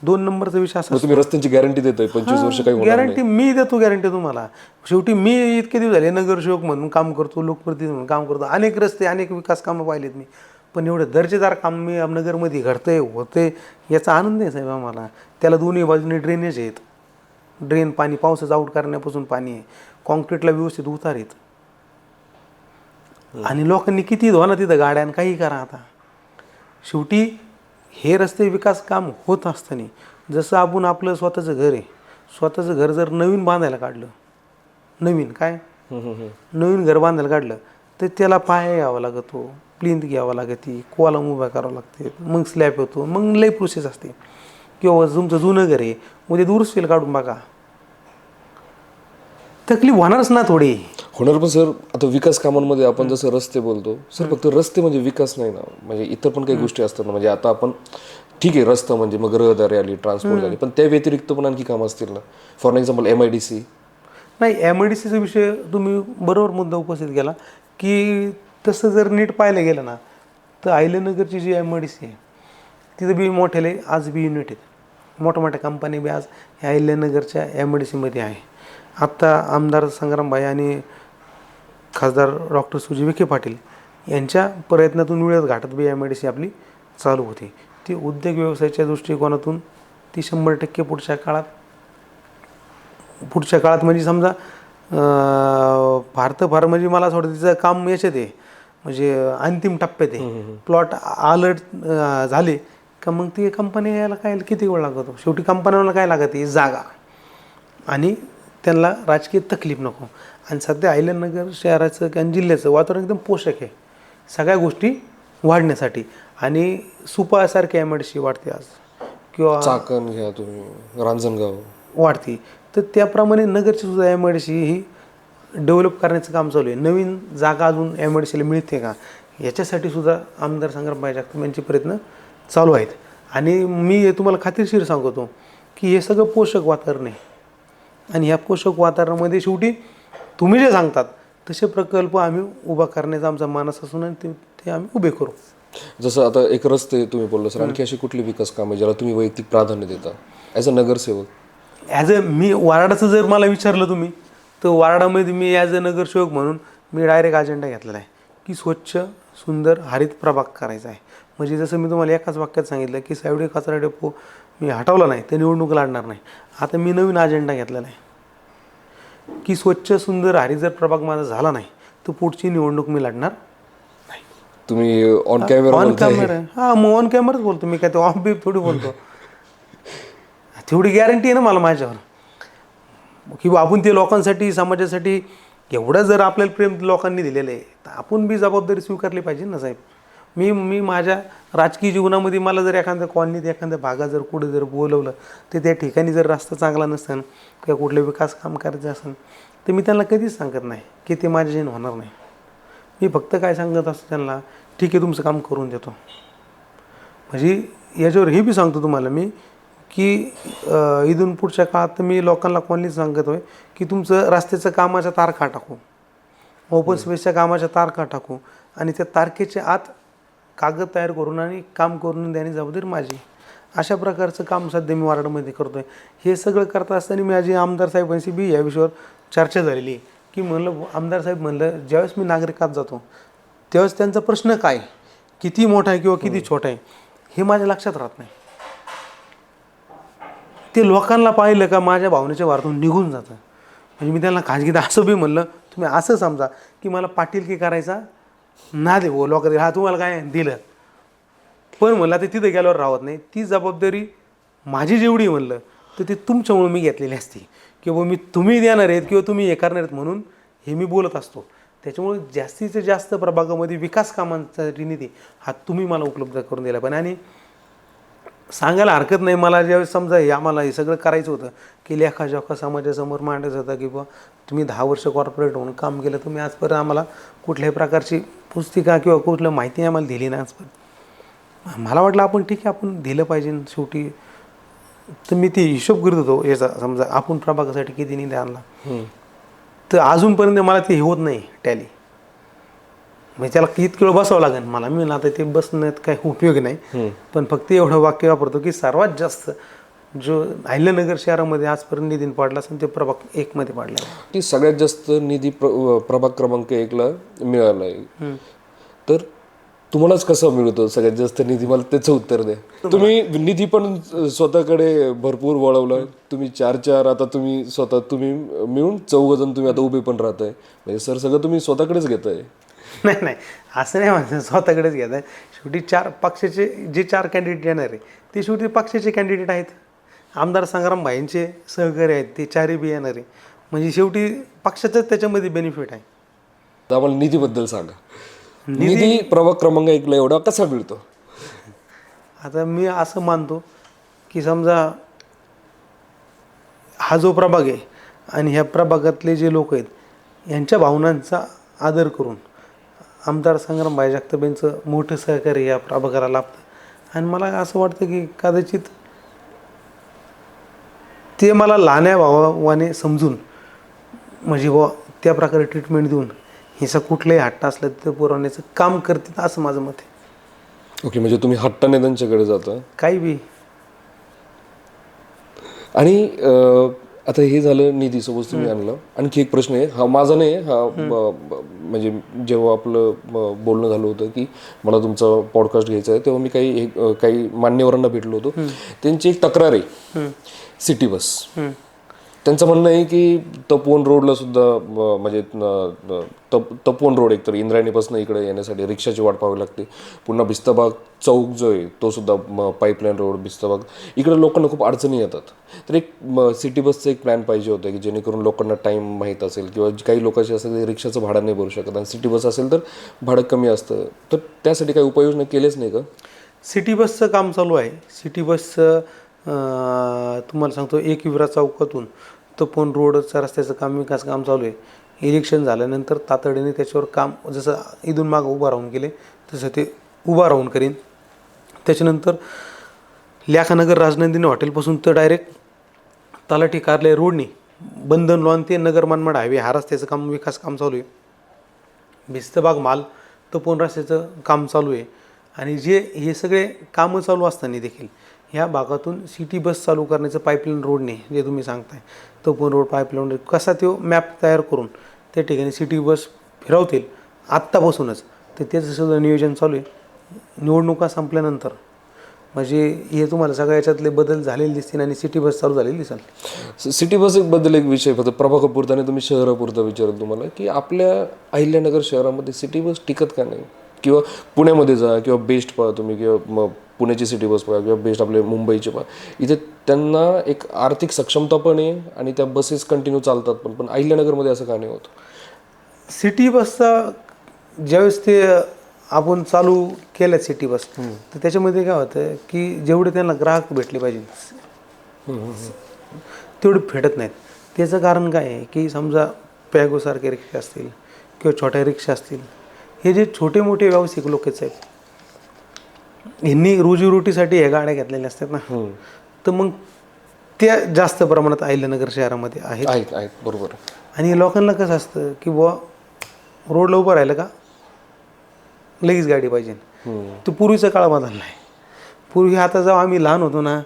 2 नंबरचा विषय असा, तुम्ही रस्त्यांची गॅरंटी देतोय 25 वर्ष काही गॅरंटी मी देतो, गॅरंटी तुम्हाला. शेवटी मी इतके दिवस झाले नगरसेवक म्हणून काम करतो, लोकप्रतिनिधी म्हणून काम करतो, अनेक रस्ते अनेक विकास कामं पाहिलेत मी, पण एवढं दर्जेदार काम मी नगरमध्ये घडतंय होते याचा आनंद आहे साहेब आम्हाला. त्याला दोन्ही बाजूने ड्रेनेज आहेत, ड्रेन पाणी पावसाचं आऊट करण्यापासून पाणी आहे, कॉन्क्रीटला व्यवस्थित उतार आहेत. आणि लोकांनी किती धुवा तिथं गाड्या काही करा. आता शेवटी हे रस्ते विकास काम होत असताना जसं आपण आपलं स्वतःचं घर आहे, स्वतःचं घर जर नवीन बांधायला काढलं, नवीन घर बांधायला काढलं तर त्याला पाया घ्यावा लागतो, प्लिंथ घ्यावा लागते, कॉलम उभ्या करावं लागते, मग स्लॅब होतो, मग लई प्रोसेस असते. किंवा तुमचं जुनं घर आहे उद्या दुरुस्तीला काढून बघा, तकलीफ होणारच ना थोडी. होणार. पण सर आता विकास कामांमध्ये आपण जसं रस्ते बोलतो सर, फक्त रस्ते म्हणजे विकास नाही ना, म्हणजे इतर पण काही गोष्टी असतात ना. म्हणजे आता आपण ठीक आहे, रस्ता म्हणजे मग रहदारी आली, ट्रान्सपोर्ट झाली, पण त्या व्यतिरिक्त पण आणखी कामं असतील ना. For example MIDC. नाही, MIDCचा विषय तुम्ही बरोबर मुद्दा उपस्थित केला की तसं जर नीट पाहायला गेलं ना तर अहिल्यानगरची जी MIDC आहे तिथं बी मोठ्याले आज बी युनिट आहेत, मोठ्या कंपनी बी आज ह्या अहिल्यानगरच्या MIDCमध्ये आहे. आत्ता आमदार संग्रामभाई आणि खासदार डॉक्टर सुजय विखे पाटील यांच्या प्रयत्नातून वेळेत घाटात बी MIDC आपली चालू होती. ती उद्योग व्यवसायाच्या दृष्टिकोनातून ती 100% पुढच्या काळात म्हणजे समजा फार तर फार म्हणजे मला असं वाटतं तिचं काम याच्यात आहे, म्हणजे अंतिम टप्प्यात आहे. प्लॉट अलर्ट झाले का मग ती कंपनी यायला काय किती वेळ लागतो. शेवटी कंपन्यांना काय लागते, जागा आणि त्यांना राजकीय तकलीफ नको. आणि सध्या अहिल्यानगर शहराचं आणि जिल्ह्याचं वातावरण एकदम पोषक आहे सगळ्या गोष्टी वाढण्यासाठी. आणि सुपासारखी MIDC वाढते आज, किंवा चाकण घ्या तुम्ही, रांजणगाव वाढती, तर त्याप्रमाणे नगरची सुद्धा MIDC ही डेव्हलप करण्याचं काम चालू आहे. नवीन जागा अजून MIDCला मिळते का याच्यासाठी सुद्धा आमदार संग्रामभाई जगताप यांचे प्रयत्न चालू आहेत. आणि मी हे तुम्हाला खात्रीशीर सांगतो की हे सगळं पोषक वातावरण आहे. आणि ह्या पोषक वातावरणामध्ये शेवटी तुम्ही जे सांगतात तसे प्रकल्प आम्ही उभा करण्याचा आमचा मानस असून आणि ते आम्ही उभे करू. जसं आता एक रस्ते तुम्ही बोललो सर, आणखी अशी कुठली विकास कामे ज्याला तुम्ही वैयक्तिक प्राधान्य देता ॲज अ नगरसेवक? मी वार्डाचं जर मला विचारलं तुम्ही तर वार्डामध्ये मी ॲज अ नगरसेवक म्हणून मी डायरेक्ट अजेंडा घेतलेला आहे की स्वच्छ सुंदर हरित प्रभाग करायचा आहे. म्हणजे जसं मी तुम्हाला एकाच वाक्यात सांगितलं की सावडी कचरा डेपो मी हटवला नाही तर निवडणूक लढणार नाही. आता मी नवीन अजेंडा घेतलेला आहे की स्वच्छ सुंदर हरित जर प्रभाग माझा झाला नाही तर पुढची निवडणूक मी लढणार नाही. तुम्ही ऑन कॅमेरा? हां, मग ऑन कॅमेराच बोलतो मी, काय ते ऑफ बी थोडी बोलतो. तेवढी गॅरंटी आहे ना मला माझ्यावर की आपण ते लोकांसाठी समाजासाठी एवढं जर आपल्याला प्रेम लोकांनी दिलेलं आहे तर आपण बी जबाबदारी स्वीकारली पाहिजे ना साहेब. मी माझ्या राजकीय जीवनामध्ये मला जर एखाद्या कॉलनीत एखाद्या भागात जर कुठे जर बोलवलं तर त्या ठिकाणी जर रस्ता चांगला नसेल किंवा कुठले विकास काम करायचं असेल तर मी त्यांना कधीच सांगत नाही की ते माझ्याच्याने होणार नाही. मी फक्त काय सांगत असतो त्यांना, ठीक आहे तुमचं काम करून देतो. म्हणजे याच्यावर हे बी सांगतो तुम्हाला मी की इथून पुढच्या काळात मी लोकांना कॉलनीत सांगत होय की तुमचं रस्त्याचं कामाच्या तारखा टाकू, ओपन स्पेसच्या कामाच्या तारखा टाकू आणि त्या तारखेच्या आत कागद तयार करून आणि काम करून देण्याची जबाबदारी माझी. अशा प्रकारचं काम सध्या मी वार्डामध्ये करतो आहे. हे सगळं करत असताना माझी आमदार साहेबांशी बी या विषयावर चर्चा झालेली आहे की म्हणलं आमदार साहेब म्हणलं ज्यावेळेस मी नागरिकात जातो त्यावेळेस त्यांचा प्रश्न काय, किती मोठा आहे किंवा किती छोटा आहे हे माझ्या लक्षात राहत नाही. ते लोकांना पाहिलं का माझ्या भावनेच्या वारातून निघून जातं. म्हणजे मी त्यांना खाजगीत असं बी म्हणलं, तुम्ही असं समजा की मला पाटीलकी करायचा ना दे हो लोक, हा तुम्हाला काय दिलं पण म्हणलं ते तिथं गेल्यावर राहत नाही. ती जबाबदारी माझी जेवढी म्हणलं तर ती तुमच्यामुळे मी घेतलेली असते किंवा मी तुम्ही देणार आहेत किंवा तुम्ही हे करणार आहेत म्हणून हे मी बोलत असतो. त्याच्यामुळे जास्तीत जास्त प्रभागामध्ये विकास कामांचा निधी हा तुम्ही मला उपलब्ध करून दिला पण. आणि सांगायला हरकत नाही, मला ज्यावेळेस समजा हे आम्हाला हे सगळं करायचं होतं की लेखाजोखा समाजासमोर मांडायचं होतं की बुवा तुम्ही 10 वर्ष कॉर्पोरेट होऊन काम केलं, तुम्ही आजपर्यंत आम्हाला कुठल्याही प्रकारची पुस्तिका किंवा कुठलं माहिती आम्हाला दिली नाही आजपर्यंत. मला वाटलं आपण ठीक आहे आपण दिलं पाहिजे. शेवटी तर मी ती हिशोब करत होतो याचा, समजा आपण प्रभागासाठी किती निधी आणला तर अजूनपर्यंत मला ते होत नाही टॅली. म्हणजे त्याला इतकं वेळ बसावं लागेल मला. मी आता ते बसण्यात काही उपयोग नाही पण फक्त एवढं वाक्य वापरतो की सर्वात जास्त जो अहिल्यानगर शहरामध्ये आजपर्यंत निधी पडला असेल ते प्रभाग 1 मध्ये पडला. की सगळ्यात जास्त निधी प्रभाग क्रमांक 1ला मिळाला आहे. तर तुम्हालाच कसा मिळतो सगळ्यात जास्त निधी, मला त्याचं उत्तर द्या. तुम्ही निधी पण स्वतःकडे भरपूर वळवला. तुम्ही 4 आता तुम्ही स्वतः तुम्ही मिळून 4 जण तुम्ही आता उभे पण राहताय. म्हणजे सर सगळं तुम्ही स्वतःकडेच घेताय? नाही असं नाही म्हणतात स्वतःकडेच घेत आहे. शेवटी 4 पक्षाचे जे 4 कॅन्डिडेट येणार आहे ते शेवटी पक्षाचे कॅन्डिडेट आहेत. आमदार संग्रामभाईंचे सहकारी आहेत ते 4ही बी येणार आहे. म्हणजे शेवटी पक्षाचंच त्याच्यामध्ये बेनिफिट आहे. तर आम्हाला निधीबद्दल सांगा. निधी प्रभाग क्रमांक 1ला एवढा कसा मिळतो? आता मी असं मानतो की समजा हा जो प्रभाग आहे आणि ह्या प्रभागातले जे लोक आहेत यांच्या भावनांचा आदर करून आमदार संग्रामभाई जगताप यांचं मोठं सहकार्य या प्रभागाला लाभतं. आणि मला असं वाटतं की कदाचित ते मला लहान्या भावाने समजून म्हणजे बुवा त्या प्रकारे ट्रीटमेंट देऊन हिचा कुठलाही हट्ट असला तिथं पुरवण्याचं काम करतील असं माझं मत आहे. ओके, म्हणजे तुम्ही हट्टाने त्यांच्याकडे जाता. काही बी आणि आता हे झालं निधी सोबत तुम्ही आणलं. आणखी एक प्रश्न आहे, हा माझा नाही आहे, हा म्हणजे जेव्हा आपलं बोलणं झालं होतं की मला तुमचा पॉडकास्ट घ्यायचा आहे, तेव्हा मी काही मान्यवरांना भेटलो होतो. त्यांची एक तक्रार आहे सिटी बस. त्यांचं म्हणणं आहे की तपोवन रोडला सुद्धा म्हणजे तपोवन रोड एकतर इंद्रायणीपासून इकडे येण्यासाठी रिक्षाची वाट पाहावी लागते. पुन्हा भिस्तबाग चौक जो आहे तो सुद्धा पाईपलाईन रोड भिस्तबाग, इकडे लोकांना खूप अडचणी येतात. तर एक सिटी बसचं एक प्लॅन पाहिजे होतं की जेणेकरून लोकांना टाईम माहीत असेल किंवा काही लोकांची असेल ते रिक्षाचं भाडं नाही भरू शकत आणि सिटी बस असेल तर भाडं कमी असतं. तर त्यासाठी काही उपाययोजना केलेच नाही का? सिटी बसचं काम चालू आहे. सिटी बसचं तुम्हाला सांगतो एक विवरा चौकातून तपोवन रोडचं रस्त्याचं विकास काम चालू आहे. इलेक्शन झाल्यानंतर तातडीने त्याच्यावर काम जसं इथून मागं उभा राहून गेले तसं ते उभा राहून करीन. त्याच्यानंतर ल्याखानगर राजनंदिनी हॉटेलपासून तर डायरेक्ट तलाठी कार्यालय रोडनी बंधन लॉन ते नगर मनमाड हायवे हा रस्त्याचं विकास काम चालू आहे. भिस्तबाग माल तपोवन रस्त्याचं काम चालू आहे. आणि हे सगळे कामं चालू असताना देखील ह्या भागातून सिटी बस चालू करण्याचं पाईपलाईन रोडने जे तुम्ही सांगताय तपोवन रोड पाईपलाईन रोड कसा तो मॅप तयार करून त्या ठिकाणी सिटी बस फिरवतील आत्तापासूनच, तर त्याचं सुद्धा नियोजन चालू आहे. निवडणुका संपल्यानंतर म्हणजे हे तुम्हाला सगळ्या याच्यातले बदल झालेले दिसतील आणि सिटी बस चालू झालेली दिसेल. सिटी बस बद्दल एक विषय फक्त प्रभागापुरता तुम्ही शहरापुरता विचारलं तुम्हाला की आपल्या अहिल्यानगर शहरामध्ये सिटी बस टिकत का नाही? किंवा पुण्यामध्ये जा किंवा बेस्ट पहा तुम्ही, किंवा पुण्याची सिटी बस पहा किंवा बेस्ट आपले मुंबईचे पहा, इथे त्यांना एक आर्थिक सक्षमता पण आहे आणि त्या बसेस कंटिन्यू चालतात पण अहिल्यानगरमध्ये असं का नाही होत? सिटी बसचा ज्यावेळेस ते आपण चालू केल्या सिटी बस तर त्याच्यामध्ये काय होतं की जेवढे त्यांना ग्राहक भेटले पाहिजे तेवढे भेटत नाहीत. त्याचं कारण काय आहे की समजा पॅगोसारखे रिक्षा असतील किंवा छोट्या रिक्षा असतील, हे जे छोटे मोठे व्यावसायिक लोकच आहेत ह्यांनी रोजीरोटीसाठी ह्या गाड्या घेतलेल्या असतात ना, तर मग त्या जास्त प्रमाणात अहिल्यानगर शहरामध्ये आहेत. बरोबर. आणि लोकांना कसं असतं की बुवा रोडला उभं राहिलं का लगेच गाडी पाहिजे. तो पूर्वीचा काळ बदलला आहे. पूर्वी आता जेव्हा आम्ही लहान होतो ना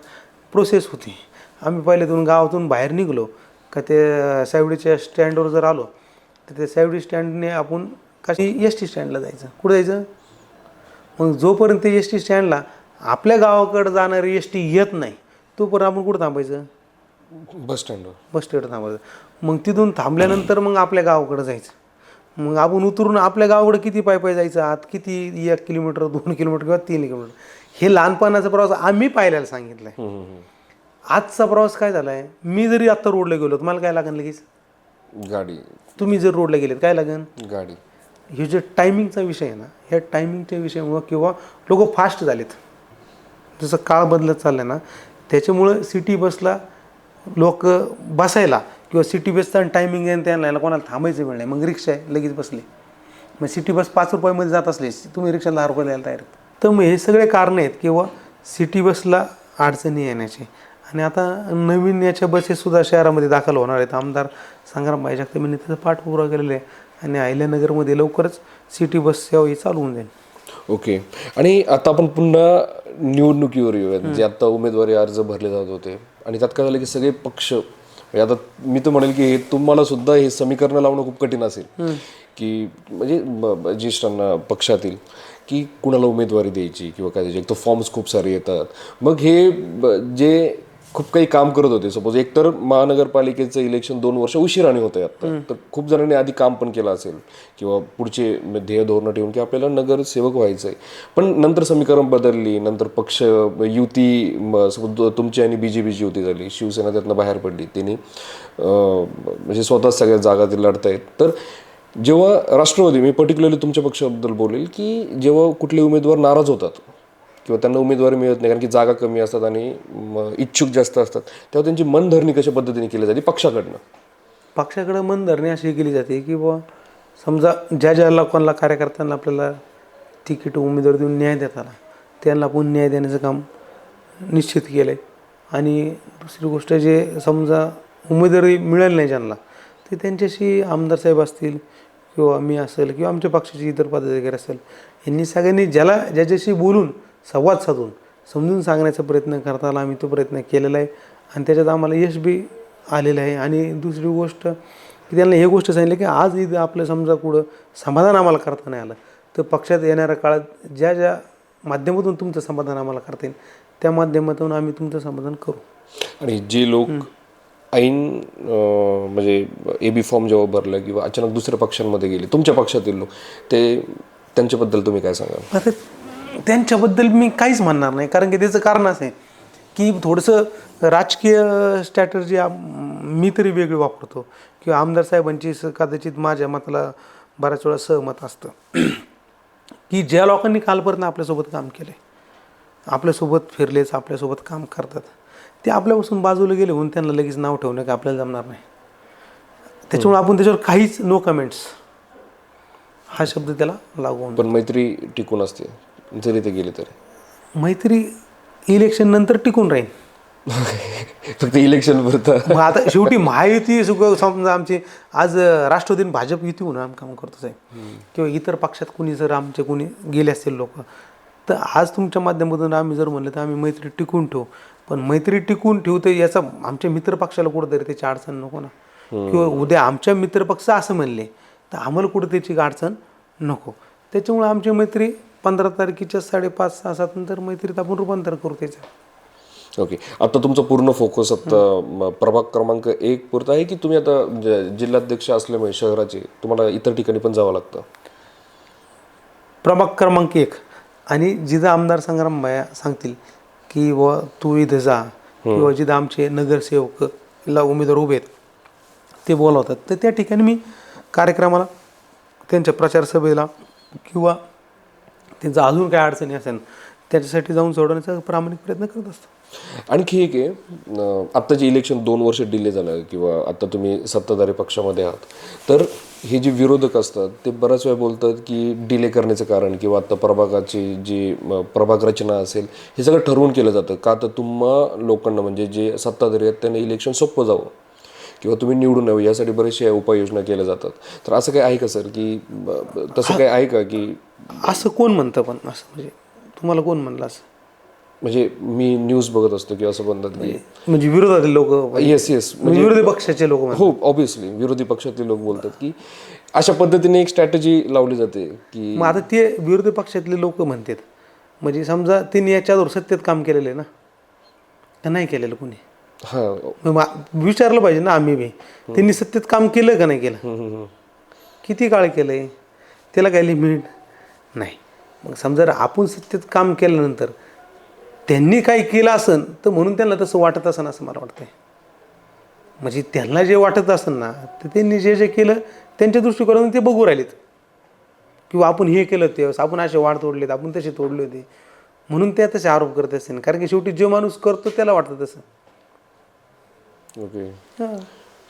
प्रोसेस होती. आम्ही पहिल्यातून गावातून बाहेर निघलो का ते सावडीच्या स्टँडवर जर आलो तर त्या सावडी स्टँडने आपण कशी एस टी स्टँडला जायचं. कुठं जायचं? मग जोपर्यंत एस टी स्टँडला आपल्या गावाकडं जाणारी एस टी येत नाही तोपर्यंत आपण कुठं थांबायचं? बस स्टँडवर. बस स्टँडवर थांबायचं. मग तिथून थांबल्यानंतर मग आपल्या गावाकडं जायचं. मग आपण उतरून आपल्या गावाकडे किती पायी जायचं आत, किती 1 किलोमीटर 2 किलोमीटर किंवा 3 किलोमीटर, हे लहानपणाचा प्रवास आम्ही पाहायला सांगितलं आहे. आजचा प्रवास काय झाला आहे, मी जरी आत्ता रोडला गेलो तर मला काय लागेल लगेच? गाडी. तुम्ही जर रोडला गेलेत काय लागेल? गाडी. हे जे टायमिंगचा विषय आहे ना, ह्या टायमिंगच्या विषयामुळं किंवा लोक फास्ट झालेत, जसं काळ बदलत चालला ना त्याच्यामुळं सिटी बसला लोक बसायला किंवा सिटी बसचा टायमिंग आहे त्यांना कोणाला थांबायचं वेळ नाही. मग रिक्षा आहे लगेच बसले. मग सिटी बस 5 रुपयामध्ये जात असले तुम्ही रिक्षा 10 रुपये द्यायला तयार. तर मग हे सगळे कारणं आहेत किंवा सिटी बसला अडचणी येण्याचे. आणि आता नवीन याच्या बसेससुद्धा शहरामध्ये दाखल होणार आहेत. आमदार संग्रामभाई जगताप यांनी त्याचा पाठपुरावा केलेला आहे आणि अहिल्यानगरमध्ये लवकरच सिटी बस सेवा ही चालू होऊन जाईल. ओके. आणि आता आपण पुन्हा निवडणुकीवर येऊयात. जे आता उमेदवारी अर्ज भरले जात होते आणि त्यात काय झालं की सगळे पक्ष, आता मी तर म्हणेल की तुम्हाला सुद्धा हे समीकरण लावणं खूप कठीण असेल की म्हणजे ज्येष्ठांना पक्षातील की कुणाला उमेदवारी द्यायची किंवा काय द्यायची. एक तर फॉर्म्स खूप सारे येतात. मग हे जे खूप काही काम करत होते, सपोज एकतर महानगरपालिकेचं इलेक्शन 2 वर्ष उशिराने होतं आहे आता, तर खूप जणांनी आधी काम पण केलं असेल किंवा पुढचे ध्येय धोरणं ठेवून की आपल्याला नगरसेवक व्हायचं आहे. पण नंतर समीकरण बदलली, नंतर पक्ष युती तुमची आणि BJPची युती झाली, शिवसेना त्यातनं बाहेर पडली, त्यांनी म्हणजे स्वतःच सगळ्या जागा ते लढतायत. तर जेव्हा राष्ट्रवादी, मी पर्टिक्युलरली तुमच्या पक्षाबद्दल बोलेल की जेव्हा कुठले उमेदवार नाराज होतात किंवा त्यांना उमेदवारी मिळत नाही कारण की जागा कमी असतात आणि इच्छुक जास्त असतात, तेव्हा त्यांची मनधरणी कशा पद्धतीने केली जाते पक्षाकडनं? पक्षाकडं मनधरणी अशी केली जाते की बुवा समजा ज्या लोकांना कार्यकर्त्यांना आपल्याला तिकीट उमेदवारी देऊन न्याय देत आला त्यांना पण न्याय देण्याचं काम निश्चित केलं आहे. आणि दुसरी गोष्ट जे समजा उमेदवारी मिळेल नाही ज्यांना, ते त्यांच्याशी आमदार साहेब असतील किंवा मी असेल किंवा आमच्या पक्षाचे इतर पदाधिकारी असेल, यांनी सगळ्यांनी ज्याच्याशी बोलून संवाद साधून समजून सांगण्याचा प्रयत्न करता आला. आम्ही तो प्रयत्न केलेला आहे आणि त्याच्यात आम्हाला यश बी आलेलं आहे. आणि दुसरी गोष्ट की त्यांना हे गोष्ट सांगितली की आज इथं आपलं समजा कुठं समाधान आम्हाला करता नाही आलं, तर पक्षात येणाऱ्या काळात ज्या माध्यमातून तुमचं समाधान आम्हाला करता येईल त्या माध्यमातून आम्ही तुमचं समाधान करू. आणि जे लोक ऐन म्हणजे AB फॉर्म जेव्हा भरला किंवा अचानक दुसऱ्या पक्षांमध्ये गेले, तुमच्या पक्षातील लोक, ते त्यांच्याबद्दल तुम्ही काय सांगाल? आता त्यांच्याबद्दल मी काहीच म्हणणार नाही, कारण की त्याचं कारण असं आहे की थोडंसं राजकीय स्ट्रॅटर्जी मी तरी वेगळी वापरतो किंवा आमदार साहेबांची कदाचित माझ्या मताला बऱ्याच वेळा सहमत असतं की ज्या लोकांनी कालपर्यंत आपल्यासोबत काम केलं आहे, आपल्यासोबत फिरलेच, आपल्यासोबत काम करतात, ते आपल्यापासून बाजूला गेले म्हणून त्यांना लगेच नाव ठेवणं की आपल्याला जमणार नाही. त्याच्यामुळे आपण त्याच्यावर काहीच नो कमेंट्स हा शब्द त्याला लागू होऊन. पण मैत्री टिकून असते जरी ते गेले तरी. मैत्री इलेक्शन नंतर टिकून राहील. फक्त इलेक्शन पुरतं. मग आता शेवटी महायुती समजा आमची आज राष्ट्रवादी आणि भाजप युती म्हणून आम्ही काम करतो साहेब, किंवा इतर पक्षात कुणी जर आमचे कोणी गेले असतील लोक, तर आज तुमच्या माध्यमातून आम्ही जर म्हणलं तर आम्ही मैत्री टिकून ठेवू. पण मैत्री टिकून ठेवतो याचा आमच्या मित्रपक्षाला कुठंतरी त्याची अडचण नको ना, किंवा उद्या आमच्या मित्रपक्ष असं म्हणले तर आम्हाला कुठं त्याची अडचण नको. त्याच्यामुळे आमची मैत्री 15 तारखेच्या 5:30-6:00 नंतर मैत्रीत आपण रूपांतर करू त्याचं. ओके. आता तुमचा पूर्ण फोकस आता प्रभाग क्रमांक 1 पुरता आहे की तुम्ही आता जिल्हाध्यक्ष असल्यामुळे शहराचे तुम्हाला इतर ठिकाणी पण जावं लागतं? प्रभाग क्रमांक 1 आणि जिथं आमदार संग्राम भाया सांगतील की व तू इथं जा, किंवा जिथं आमचे नगरसेवकला उमेदवार उभे आहेत ते बोलावतात, तर त्या ठिकाणी मी कार्यक्रमाला, त्यांच्या प्रचारसभेला किंवा त्यांचं अजून काय अडचणी असेल त्याच्यासाठी जाऊन सोडवण्याचा प्रामाणिक प्रयत्न करत असतो. आणखी एक आहे, आत्ता जे इलेक्शन 2 वर्ष डिले झालं किंवा आता तुम्ही सत्ताधारी पक्षामध्ये आहात, तर हे जे विरोधक असतात ते बऱ्याच वेळा बोलतात की डिले करण्याचं कारण किंवा आता प्रभागाची जी प्रभाग रचना असेल हे सगळं ठरवून केलं जातं का, तर तुम्हा लोकांना म्हणजे जे सत्ताधारी आहेत त्यांना इलेक्शन सोपं जावं किंवा तुम्ही निवडून यावं यासाठी बरेचशा उपाययोजना केल्या जातात. तर असं काय आहे का सर, की तसं काय आहे का? की असं कोण म्हणतं, पण असं म्हणजे तुम्हाला कोण म्हणलं असं? म्हणजे मी न्यूज बघत असतो की असं म्हणतात की म्हणजे विरोधातील लोक, येस म्हणजे विरोधी पक्षाचे लोक, हो ऑब्व्हियसली विरोधी पक्षातले लोक बोलतात की अशा पद्धतीने एक स्ट्रॅटेजी लावली जाते की. मग आता ते विरोधी पक्षातले लोक म्हणतात, म्हणजे समजा त्यांनी याच्यावर सत्तेत काम केलेलं आहे ना, का नाही केलेलं कोणी? हां, विचारलं पाहिजे ना आम्ही बी, त्यांनी सत्तेत काम केलं का नाही केलं, किती काळ केलं आहे, त्याला काय लिमिट नाही. मग समजा आपण सत्तेत काम केल्यानंतर त्यांनी काय केलं असन तर म्हणून त्यांना तसं वाटत असन असं मला वाटतंय. म्हणजे त्यांना जे वाटत असन ना, तर त्यांनी जे केलं त्यांच्या दृष्टिकोनातून ते बघू राहिलेत, किंवा आपण हे केलं त्यावेळेस आपण असे वाढ तोडलेत, आपण तसे तोडले होते म्हणून ते तसे आरोप करत असेल. कारण की शेवटी जे माणूस करतो त्याला वाटतं तसं. ओके.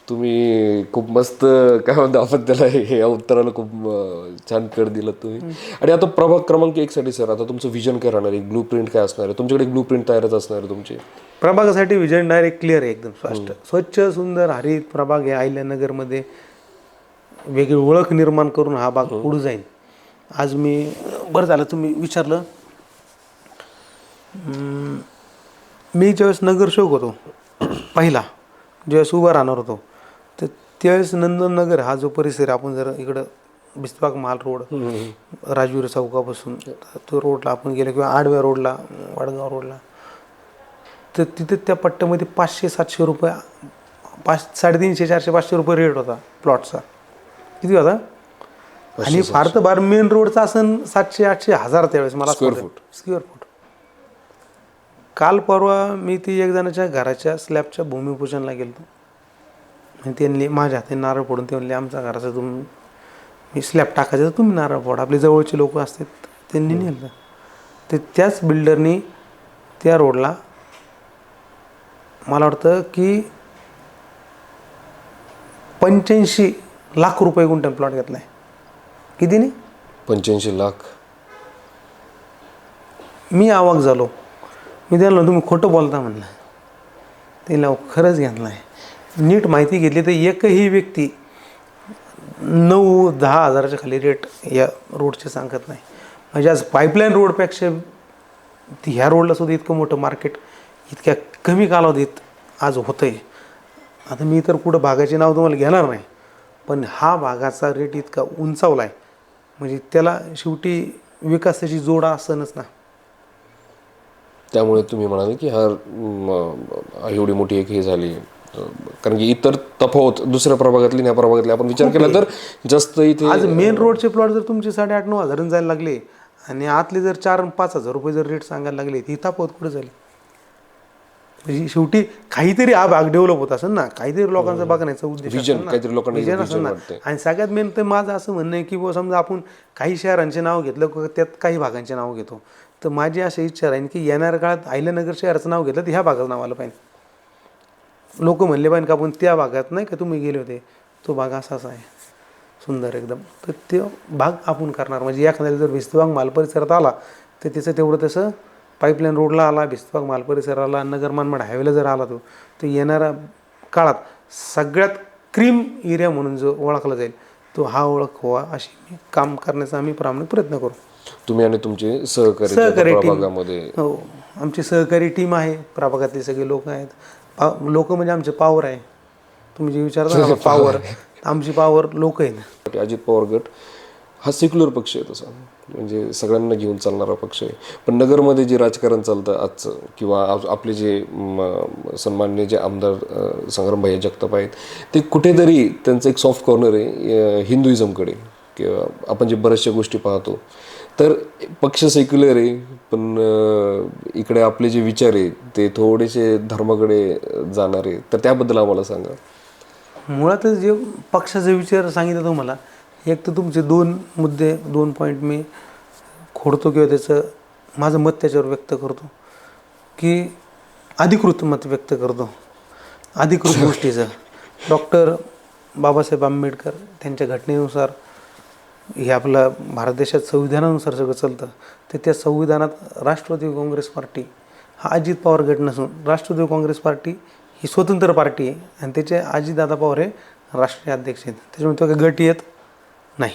तुम्ही खूप मस्त काय म्हणतो आपण त्याला, हे उत्तराला खूप छान कर दिलं तुम्ही. आणि आता प्रभाग क्रमांक 1 साठी सर, आता तुमचं विजन काय राहणार आहे, ब्लू प्रिंट काय असणार आहे तुमच्याकडे? ब्लू प्रिंट तयारच असणार आहे तुमची प्रभागासाठी? विजन डायरेक्ट क्लिअर आहे, एकदम स्पष्ट, स्वच्छ सुंदर हरित प्रभाग आहे. अहिल्यानगरमध्ये वेगळी ओळख निर्माण करून हा भाग पुढे जाईल. आज मी बरं झालं तुम्ही विचारलं, मी ज्यावेळेस नगरसेवक होतो पहिला, ज्यावेळेस उभा राहणार होतो, तर त्यावेळेस नंदननगर हा जो परिसर आपण जर इकडं बिस्तबाग महाल रोड, राजवीर चौकापासून तो रोडला आपण गेलो किंवा आडव्या रोडला, वडगाव रोडला, तर तिथे त्या पट्ट्यामध्ये 500-700 रुपये, 350-400-500 रुपये रेट होता प्लॉटचा. किती होता? आणि फार तर बार मेन रोडचा असन 700-800-1000 त्यावेळेस मला स्क्वेअर फूट. काल परवा मी ती एक जणाच्या घराच्या स्लॅबच्या भूमिपूजनला गेलो आणि त्यांनी माझ्या हाती नारळ फोडून ते म्हणले आमच्या घराचं मी स्लॅब टाकायचं तर तुम्ही नारळ फोडा. आपले जवळचे लोक असतात त्यांनी नेलं. तर त्याच बिल्डरनी त्या रोडला मला वाटतं की 85 लाख रुपये गुंठा प्लॉट घेतला आहे. किती नाही? 85 लाख. मी अवाक झालो. मी त्याला तुम्ही खोटं बोलता म्हणलं. त्याला खरंच घेतलं आहे. नीट माहिती घेतली तर एकही व्यक्ती 9-10 हजाराच्या खाली रेट या रोडचे सांगत नाही. म्हणजे आज पाईपलाईन रोडपेक्षा ह्या रोडला सुद्धा इतकं मोठं मार्केट इतक्या कमी कालावधीत आज होतं आहे. आता मी तर कुठं भागाचे नाव तुम्हाला घेणार नाही, पण हा भागाचा रेट इतका उंचावला आहे म्हणजे त्याला शेवटी विकासाची जोड असणच ना. त्यामुळे तुम्ही म्हणाले की एवढी मोठी एक हे झाली, कारण की इतर तफावत दुसऱ्या प्रभागातली ह्या प्रभागातली आपण विचार केला तर जास्त इथे आज मेन रोडचे प्लॉट जर तुमचे 8,500-9 हजारांनी जायला लागले आणि आतले जर 4-5 हजार रुपये जर रेट सांगायला लागले, ही तफावत कुठे झाली. म्हणजे शेवटी काहीतरी हा भाग डेव्हलप होत असेल ना, काहीतरी लोकांचा बघण्याचा उद्देश असेल ना, काहीतरी लोकांना vision असेल ना. आणि सगळ्यात मेन तर माझं असं म्हणणं आहे की बुवा समजा आपण काही शहरांचे नाव घेतलं, त्यात काही भागांचे नाव घेतो, तर माझी अशी इच्छा राहील की येणाऱ्या काळात अहिल्यानगर शहराचं नाव घेतलं तर ह्या भागाचं नाव आलं पाहिजे. लोक म्हणले पाहिजे का आपण त्या भागात नाही का तुम्ही गेले होते, तो भाग असाच आहे सुंदर एकदम, तर तो भाग आपण करणार. म्हणजे एखाद्याला जर भिस्तबाग माल परिसरात आला तर त्याचं तेवढं तसं पाईपलाईन रोडला आला, भिस्तबाग माल परिसराला, नगर मनमाड हायवेला जर आला तो, तर येणाऱ्या काळात सगळ्यात क्रीम एरिया म्हणून जो ओळखला जाईल तो हा ओळख व्हावा अशी मी काम करण्याचा आम्ही प्रामाणिक प्रयत्न करू. तुम्ही आणि तुमचे सहकारी प्रभागामध्ये हो, आमची सहकारी टीम आहे. प्रभागातले सगळे लोक आहेत. लोक म्हणजे आमचे पॉवर आहे. तुम्ही जे विचारता पॉवर, आमची पॉवर लोक आहेत. अजित पवार गट हा सेक्युलर पक्ष आहे, तसा म्हणजे सगळ्यांना घेऊन चालणारा पक्ष आहे. पण नगरमध्ये जे राजकारण चालतं आजचं, किंवा आपले जे सन्माननीय जे आमदार संग्रामभाई जगताप आहेत, ते कुठेतरी त्यांचं एक सॉफ्ट कॉर्नर आहे हिंदुइझमकडे. किंवा आपण जे बऱ्याचशा गोष्टी पाहतो तर पक्ष सेक्युलर आहे, पण इकडे आपले जे विचार आहे ते थोडेसे धर्माकडे जाणारे. तर त्याबद्दल आम्हाला सांगा. मुळातच जे पक्षाचे विचार सांगितलं तुम्हाला, एक तर तुमचे 2 मुद्दे, 2 पॉईंट मी खोडतो किंवा त्याचं माझं मत त्याच्यावर व्यक्त करतो, की अधिकृत मत व्यक्त करतो अधिकृत गोष्टीचं. डॉक्टर बाबासाहेब आंबेडकर त्यांच्या घटनेनुसार हे आपलं भारत देशात संविधानानुसार सगळं चालतं, तर त्या संविधानात राष्ट्रवादी काँग्रेस पार्टी हा अजित पवार गट नसून राष्ट्रवादी काँग्रेस पार्टी ही स्वतंत्र पार्टी आहे आणि त्याचे अजितदादा पवार हे राष्ट्रीय अध्यक्ष आहेत. त्याच्यामुळे तो काही गट येत नाही.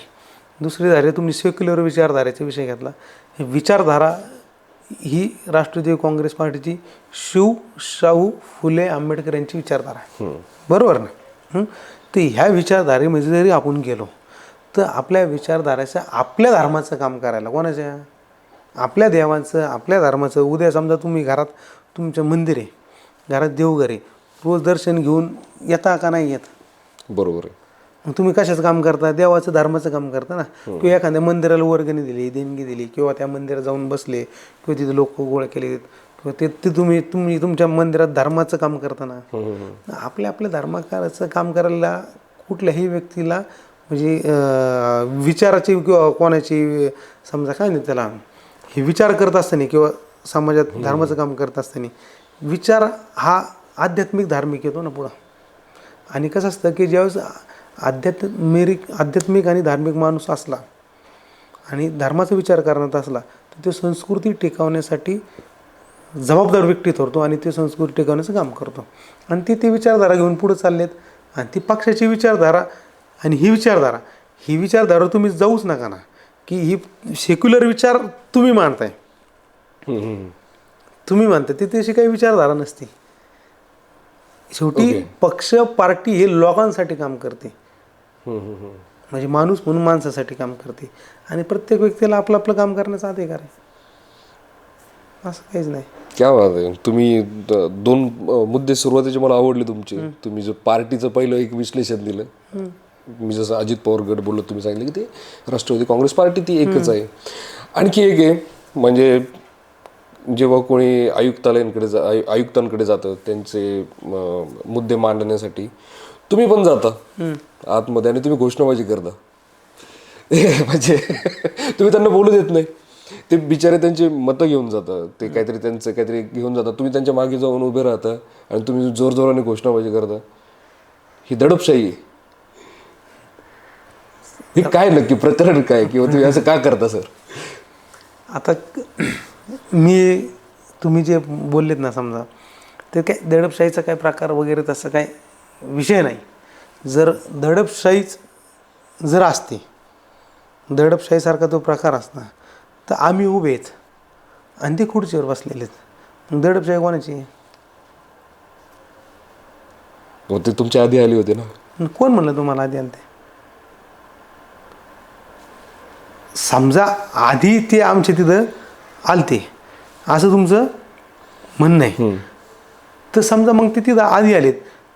दुसरी धारे तुम्ही सेक्युलर विचारधारेचा विषय घेतला. ही विचारधारा ही राष्ट्रवादी काँग्रेस पार्टीची शाहू फुले आंबेडकर यांची विचारधारा आहे, बरोबर ना. तर ह्या विचारधारेमध्ये जरी आपण गेलो तर आपल्या विचारधारेचं आपल्या धर्माचं काम करायला, कोणाच्या आपल्या देवाचं आपल्या धर्माचं. उद्या समजा तुम्ही घरात तुमचं मंदिर आहे, घरात देवघर आहे, रोज दर्शन घेऊन येता का नाही येत, बरोबर आहे. मग तुम्ही कशाचं काम करता, देवाचं धर्माचं काम करता ना. किंवा एखाद्या मंदिराला वर्गणी दिली, देणगी दिली, किंवा त्या मंदिरात जाऊन बसले, किंवा तिथे लोक गोळा केले, किंवा ते तुम्ही तुमच्या मंदिरात धर्माचं काम करता ना. आपल्या धर्माचं काम करायला कुठल्याही व्यक्तीला म्हणजे विचाराची किंवा कोणाची समजा काय नाही त्याला, हे विचार करत असताना किंवा समाजात धर्माचं काम करत असताना विचार हा आध्यात्मिक धार्मिक येतो ना पुढं. आणि कसं असतं की ज्यावेळेस आध्यात्मिक आणि धार्मिक माणूस असला आणि धर्माचा विचार करण्यात असला तर तो संस्कृती टिकवण्यासाठी जबाबदार व्यक्ती ठरतो आणि ते संस्कृती टिकवण्याचं काम करतो. आणि ते विचारधारा घेऊन पुढे चाललेत. आणि ती पक्षाची विचारधारा आणि ही विचारधारा तुम्ही जाऊच नका ना, की ही सेक्युलर विचार तुम्ही मानताय, तुम्ही मानताय, ती तशी काही विचारधारा नसते. शेवटी पक्ष पार्टी हे लोकांसाठी काम करते, म्हणजे माणूस म्हणून माणसासाठी काम करते. आणि प्रत्येक व्यक्तीला आपलं आपलं काम करण्याचा अधिकार आहे, असं काहीच नाही. क्या बात आहे. तुम्ही 2 मुद्दे सुरुवातीचे मला आवडले तुमचे. तुम्ही जो पार्टीचं पहिलं एक विश्लेषण दिलं, मी जसं अजित पवार गट बोललो, तुम्ही सांगितलं की ते राष्ट्रवादी काँग्रेस पार्टी ती एकच आहे. आणखी एक आहे, म्हणजे जेव्हा कोणी आयुक्तांकडे जातं त्यांचे मुद्दे मांडण्यासाठी, तुम्ही पण जाता आतमध्ये आणि तुम्ही घोषणाबाजी करता. म्हणजे तुम्ही त्यांना बोलू देत नाही. ते बिचारे त्यांचे मतं घेऊन जातात, ते काहीतरी घेऊन जातात, तुम्ही त्यांच्या मागे जाऊन उभे राहता आणि तुम्ही जोरजोराने घोषणाबाजी करता. ही दडपशाही आहे. हे काय नक्की प्रकरण काय, किंवा तुम्ही असं का करता सर? आता तुम्ही जे बोललेत ना समजा, ते काय दडपशाहीचा काय प्रकार वगैरे तसं काय विषय नाही. जर दडपशाहीच जर असते, दडपशाहीसारखा तो प्रकार असता, तर आम्ही उभे आहेत आणि ते खुर्चीवर बसलेले आहेत. मग दडपशाही कोणाची आहे? मग ते तुमच्या आधी आली होती ना. कोण म्हणलं तुम्हाला आधी आलते? समजा आधी ते आमच्या तिथं आलते असं तुमचं म्हणणं आहे, तर समजा मग ते तिथं आधी आलेत,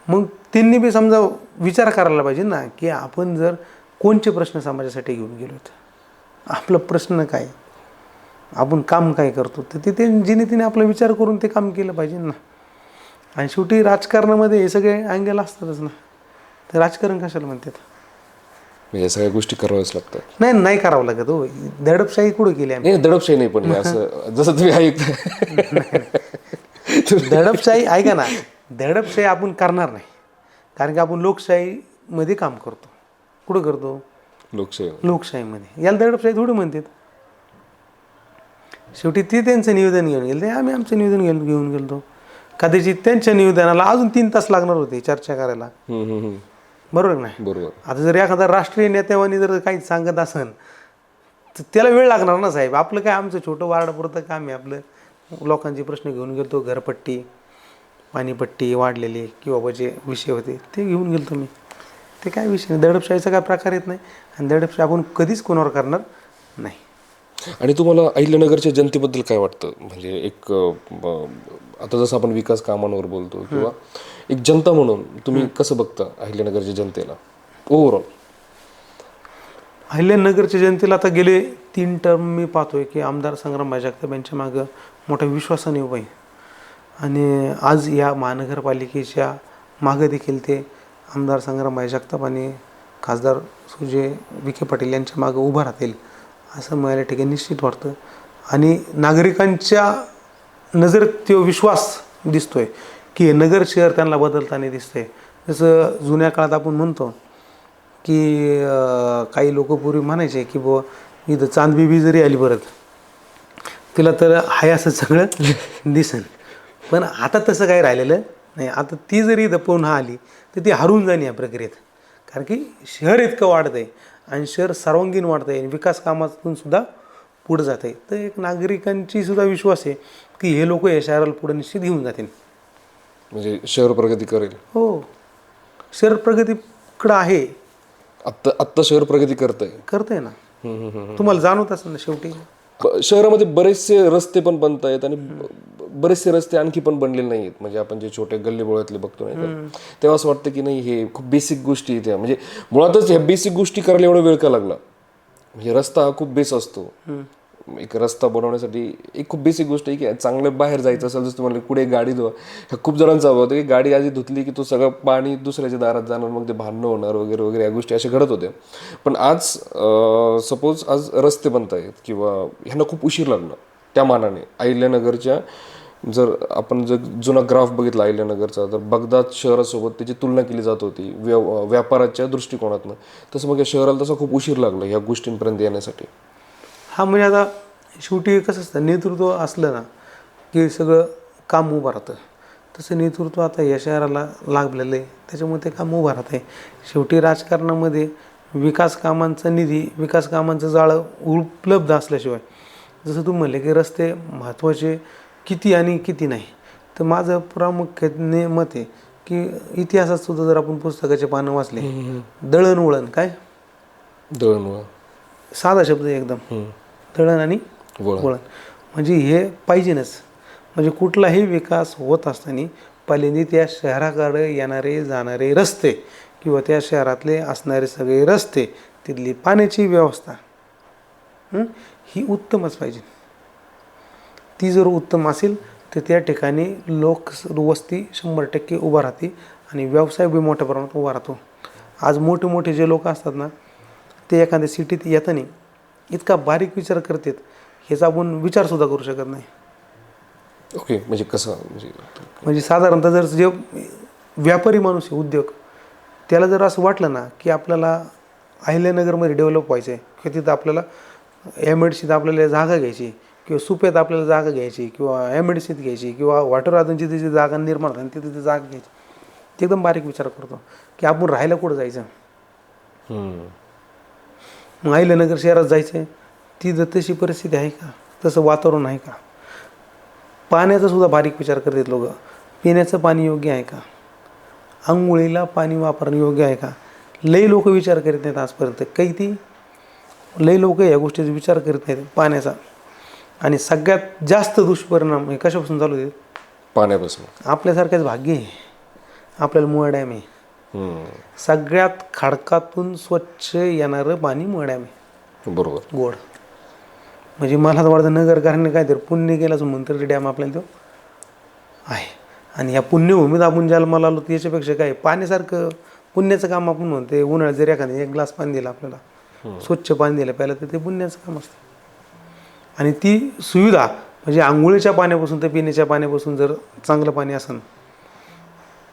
मग त्यांनी बी समजा विचार करायला पाहिजे ना की आपण जर कोणते प्रश्न समाजासाठी घेऊन गेलो, आपला प्रश्न काय, आपण काम काय करतो, तर तिथे जिने तिने आपला विचार करून ते काम केलं पाहिजे ना. आणि शेवटी राजकारणामध्ये हे सगळे अँगल असतातच ना, तर राजकारण कशाला म्हणतात? या सगळ्या गोष्टी कराव्याच लागतात. नाही करावं लागत हो. दडपशाही कुठं केली आम्ही? नाही दडपशाही नाही, पण हे असं जसं तुम्ही ऐकता दडपशाही ऐका ना, दडपशाही आपण करणार नाही, कारण की आपण लोकशाहीमध्ये काम करतो. कुठं करतो? लोकशाहीमध्ये. याला दडपशाही थोडी म्हणतात. शेवटी ते त्यांचं निवेदन घेऊन गेले, आम्ही आमचं निवेदन घेऊन गेलो. कदाचित त्यांच्या निवेदनाला अजून 3 तास लागणार होते चर्चा करायला, बरोबर नाही? बरोबर. आता जर एखादा राष्ट्रीय नेत्यावानी जर काही सांगत असेल तर त्याला वेळ लागणार ना साहेब. आपलं काय, आमचं छोटं वार्डापुरतं काम आहे. आपलं लोकांचे प्रश्न घेऊन गेलो, घरपट्टी, पाणीपट्टी वाढलेली किंवा जे विषय होते ते घेऊन गेलो तुम्ही. ते काय विषय नाही, दडपशाहीचा काय प्रकार येत नाही आणि दडपशाही आपण कधीच कोणावर करणार नाही. आणि तुम्हाला अहिल्यानगरच्या जनतेबद्दल काय वाटतं? म्हणजे एक आता जसं आपण विकास कामांवर बोलतो किंवा एक जनता म्हणून तुम्ही कसं बघता अहिल्यानगरच्या जनतेला ओव्हरऑल? अहिल्यानगरच्या जनतेला आता गेले 3 टर्म मी पाहतोय की आमदार संग्रामभाई जगताप यांच्या मागं मोठ्या विश्वासाने उभं आहे. आणि आज या महानगरपालिकेच्या मागं देखील ते आमदार संग्रामभाई जगताप आणि खासदार सुजय विखे पाटील यांच्या मागं उभं राहतील असं मला या ठिकाणी निश्चित वाटतं. आणि नागरिकांच्या नजरेत तो विश्वास दिसतोय की नगर शहर त्यांना बदलताना दिसतंय. जसं जुन्या काळात आपण म्हणतो की काही लोक पूर्वी म्हणायचे की बुवा इथं चांदबिबी जरी आली परत तिला तर हाय असं सगळं दिसन, पण आता तसं काही राहिलेलं नाही. आता ती जरी इथं पुन्हा आली तर ती हरवून जाईल या प्रक्रियेत, कारण की शहर इतकं वाढतं आहे आणि शहर सर्वांगीण वाढतं आहे आणि विकास कामातून सुद्धा पुढं जात आहे. तर एक नागरिकांची सुद्धा विश्वास आहे की हे लोक या शहराला पुढे निश्चित घेऊन जातील. म्हणजे शहर प्रगती करेल. हो, शहर प्रगतीकडं आहे. आत्ता शहर प्रगती करतंय ना. तुम्हाला जाणवत असेल ना. शेवटी शहरामध्ये बरेचसे रस्ते पण बनत आहेत आणि बरेचसे रस्ते आणखी पण बनलेले नाही आहेत. म्हणजे आपण जे छोटे गल्लीबोळातले बघतो नाही तर तेव्हा असं वाटतं की नाही हे खूप बेसिक गोष्टी आहेत. म्हणजे मुळातच ह्या बेसिक गोष्टी करायला एवढा वेळ का लागला? म्हणजे रस्ता हा खूप बेस असतो. एक रस्ता बनवण्यासाठी एक खूप बेसिक गोष्ट आहे की चांगलं बाहेर जायचं असेल, जसं तुम्हाला पुढे गाडी धुवा, ह्या खूप जणांचा हवा होतं की गाडी आधी धुतली की तो सगळं पाणी दुसऱ्याच्या दारात जाणार, मग ते भांडणं होणार वगैरे वगैरे, या गोष्टी अशा घडत होत्या. पण आज सपोज आज रस्ते बनत आहेत किंवा ह्यांना खूप उशीर लागला त्या मानाने. अहिल्यानगरच्या जर आपण जर जुना ग्राफ बघितला अहिल्यानगरचा, तर बगदाद शहरासोबत त्याची तुलना केली जात होती व्यापाराच्या दृष्टिकोनातनं. तसं मग या शहराला तसा खूप उशीर लागला ह्या गोष्टींपर्यंत येण्यासाठी. हा, म्हणजे आता शेवटी कसं असतं, नेतृत्व असलं ना की सगळं काम उभं राहतं. तसं नेतृत्व आता या शहराला लाभलेलं आहे, त्याच्यामुळे ते काम उभं राहतं आहे. शेवटी राजकारणामध्ये विकास कामांचा निधी, विकास कामांचं जाळं उपलब्ध असल्याशिवाय, जसं तुम्ही म्हणले की रस्ते महत्त्वाचे किती आणि किती नाही, तर माझं प्रामुख्याने मत आहे की इतिहासात सुद्धा जर आपण पुस्तकाचे पानं वाचले, दळणवळण काय, दळणवळण साधा शब्द आहे एकदम, दळण आणि वळण, म्हणजे हे पाहिजेनच. म्हणजे कुठलाही विकास होत असताना पहिल्यांदा त्या शहराकडे येणारे जाणारे रस्ते किंवा त्या शहरातले असणारे सगळे रस्ते, तिथली पाण्याची व्यवस्था ही उत्तमच पाहिजे. ती जर उत्तम असेल तर त्या ठिकाणी लोकवस्ती 100% उभा राहते आणि व्यवसाय बी मोठ्या प्रमाणात उभा राहतो. आज मोठे मोठे जे लोक असतात ना, ते एखाद्या सिटीत येताना इतका बारीक विचार करतात, ह्याचा आपण विचारसुद्धा करू शकत नाही. ओके, म्हणजे कसं, म्हणजे साधारणतः जर जे व्यापारी माणूस आहे, उद्योग, त्याला जर असं वाटलं ना की आपल्याला अहिल्यानगरमध्ये डेव्हलप व्हायचं आहे, की तिथं आपल्याला MIDCत आपल्याला जागा घ्यायची किंवा सुपेत आपल्याला जागा घ्यायची किंवा MIDCत घ्यायची किंवा वॉटर अजूनची तिची जागा निर्माण झाली तिथे ती जागा घ्यायची, ते एकदम बारीक विचार करतो की आपण राहायला कुठं जायचं. मग अहिल्यानगर शहरात जायचं आहे, तिथं तशी परिस्थिती आहे का, तसं वातावरण आहे का. पाण्याचा सुद्धा बारीक विचार करतात लोक. पिण्याचं पाणी योग्य आहे का, आंघोळीला पाणी वापरणं योग्य आहे का. लई लोक विचार करीत नाहीत आजपर्यंत. काही ती लई लोक या गोष्टीचा विचार करीत नाहीत पाण्याचा. आणि सगळ्यात जास्त दुष्परिणाम हे कशापासून चालू आहेत, पाण्यापासून. आपल्यासारख्याच भाग्य आहे, आपल्याला मुळा डॅम आहे. सगळ्यात खडकातून स्वच्छ येणारं पाणी मुळा डॅम आहे. बरोबर. गोड. म्हणजे मला तर वाटतं नगरकरांनी काहीतरी पुण्य केलं असं म्हणतं ते डॅम आपल्याला तो आहे. आणि ह्या पुण्यभूमीत आपण जन्माला आलो याच्यापेक्षा काय पाण्यासारखं पुण्याचं काम आपण म्हणते. उन्हाळ्यात जर एखाद्या एक ग्लास पाणी दिलं आपल्याला, स्वच्छ पाणी दिलं पहिलं, तर ते पुण्याचं काम असतं. आणि ती सुविधा म्हणजे आंघोळीच्या पाण्यापासून तर पिण्याच्या पाण्यापासून जर चांगलं पाणी असेल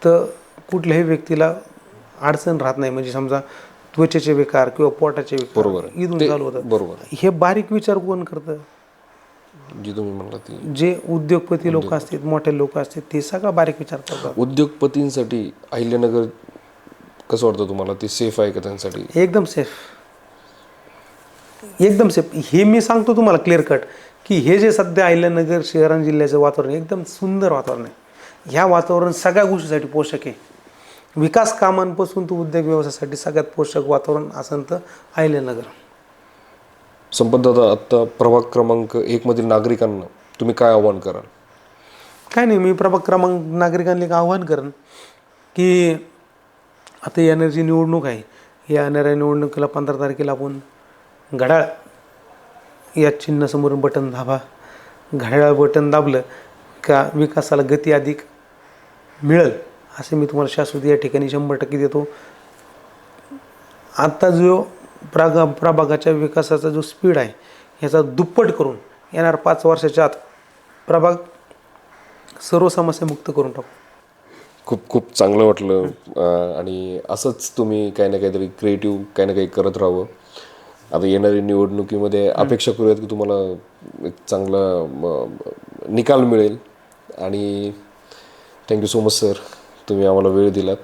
तर कुठल्याही व्यक्तीला अडचण राहत नाही. म्हणजे समजा त्वचेचे विकार किंवा पोटाचे विकार बरोबर इथून चालू होतं. बरोबर. हे बारीक विचार कोण करतं, जी तुम्ही म्हणला ती जे उद्योगपती लोक असतात, मोठे लोक असतात, ते सगळं बारीक विचार करतात. उद्योगपतींसाठी अहिल्यानगर कसं वाटतं तुम्हाला, ते सेफ आहे का त्यांसाठी? एकदम सेफ, एकदम सेफ. हे मी सांगतो तुम्हाला क्लिअर कट की हे जे सध्या अहिल्यानगर शहर आणि जिल्ह्याचं वातावरण एकदम सुंदर वातावरण आहे. ह्या वातावरण सगळ्या गोष्टीसाठी पोषक आहे. विकास कामांपासून तो उद्योग व्यवसायासाठी सगळ्यात पोषक वातावरण असेल तर अहिल्यानगर. संपतदादा, आत्ता प्रभाग क्रमांक 1 मधील नागरिकांना तुम्ही काय आव्हान कराल? काय नाही, मी प्रभाग क्रमांक नागरिकांना एक आव्हान करेन की आता येणारी निवडणूक आहे, या येणाऱ्या निवडणुकीला 15 तारखेला आपण घड्याळ या चिन्हासमोरून बटन दाबा. घड्याळ बटन दाबलं का विकासाला गती अधिक मिळेल असे मी तुम्हाला शाश्वती या ठिकाणी 100% देतो. आत्ता जो प्रभागाच्या विकासाचा जो स्पीड आहे ह्याचा दुप्पट करून येणार 5 वर्षाच्या आत प्रभाग सर्व समस्यामुक्त करून टाकू. खूप खूप चांगलं वाटलं. आणि असंच तुम्ही काही ना काहीतरी क्रिएटिव्ह काही ना काही करत राहावं. आता येणाऱ्या निवडणुकीमध्ये अपेक्षा करूयात की तुम्हाला एक चांगला निकाल मिळेल. आणि थँक्यू सो मच सर, तुम्ही आम्हाला वेळ दिलात.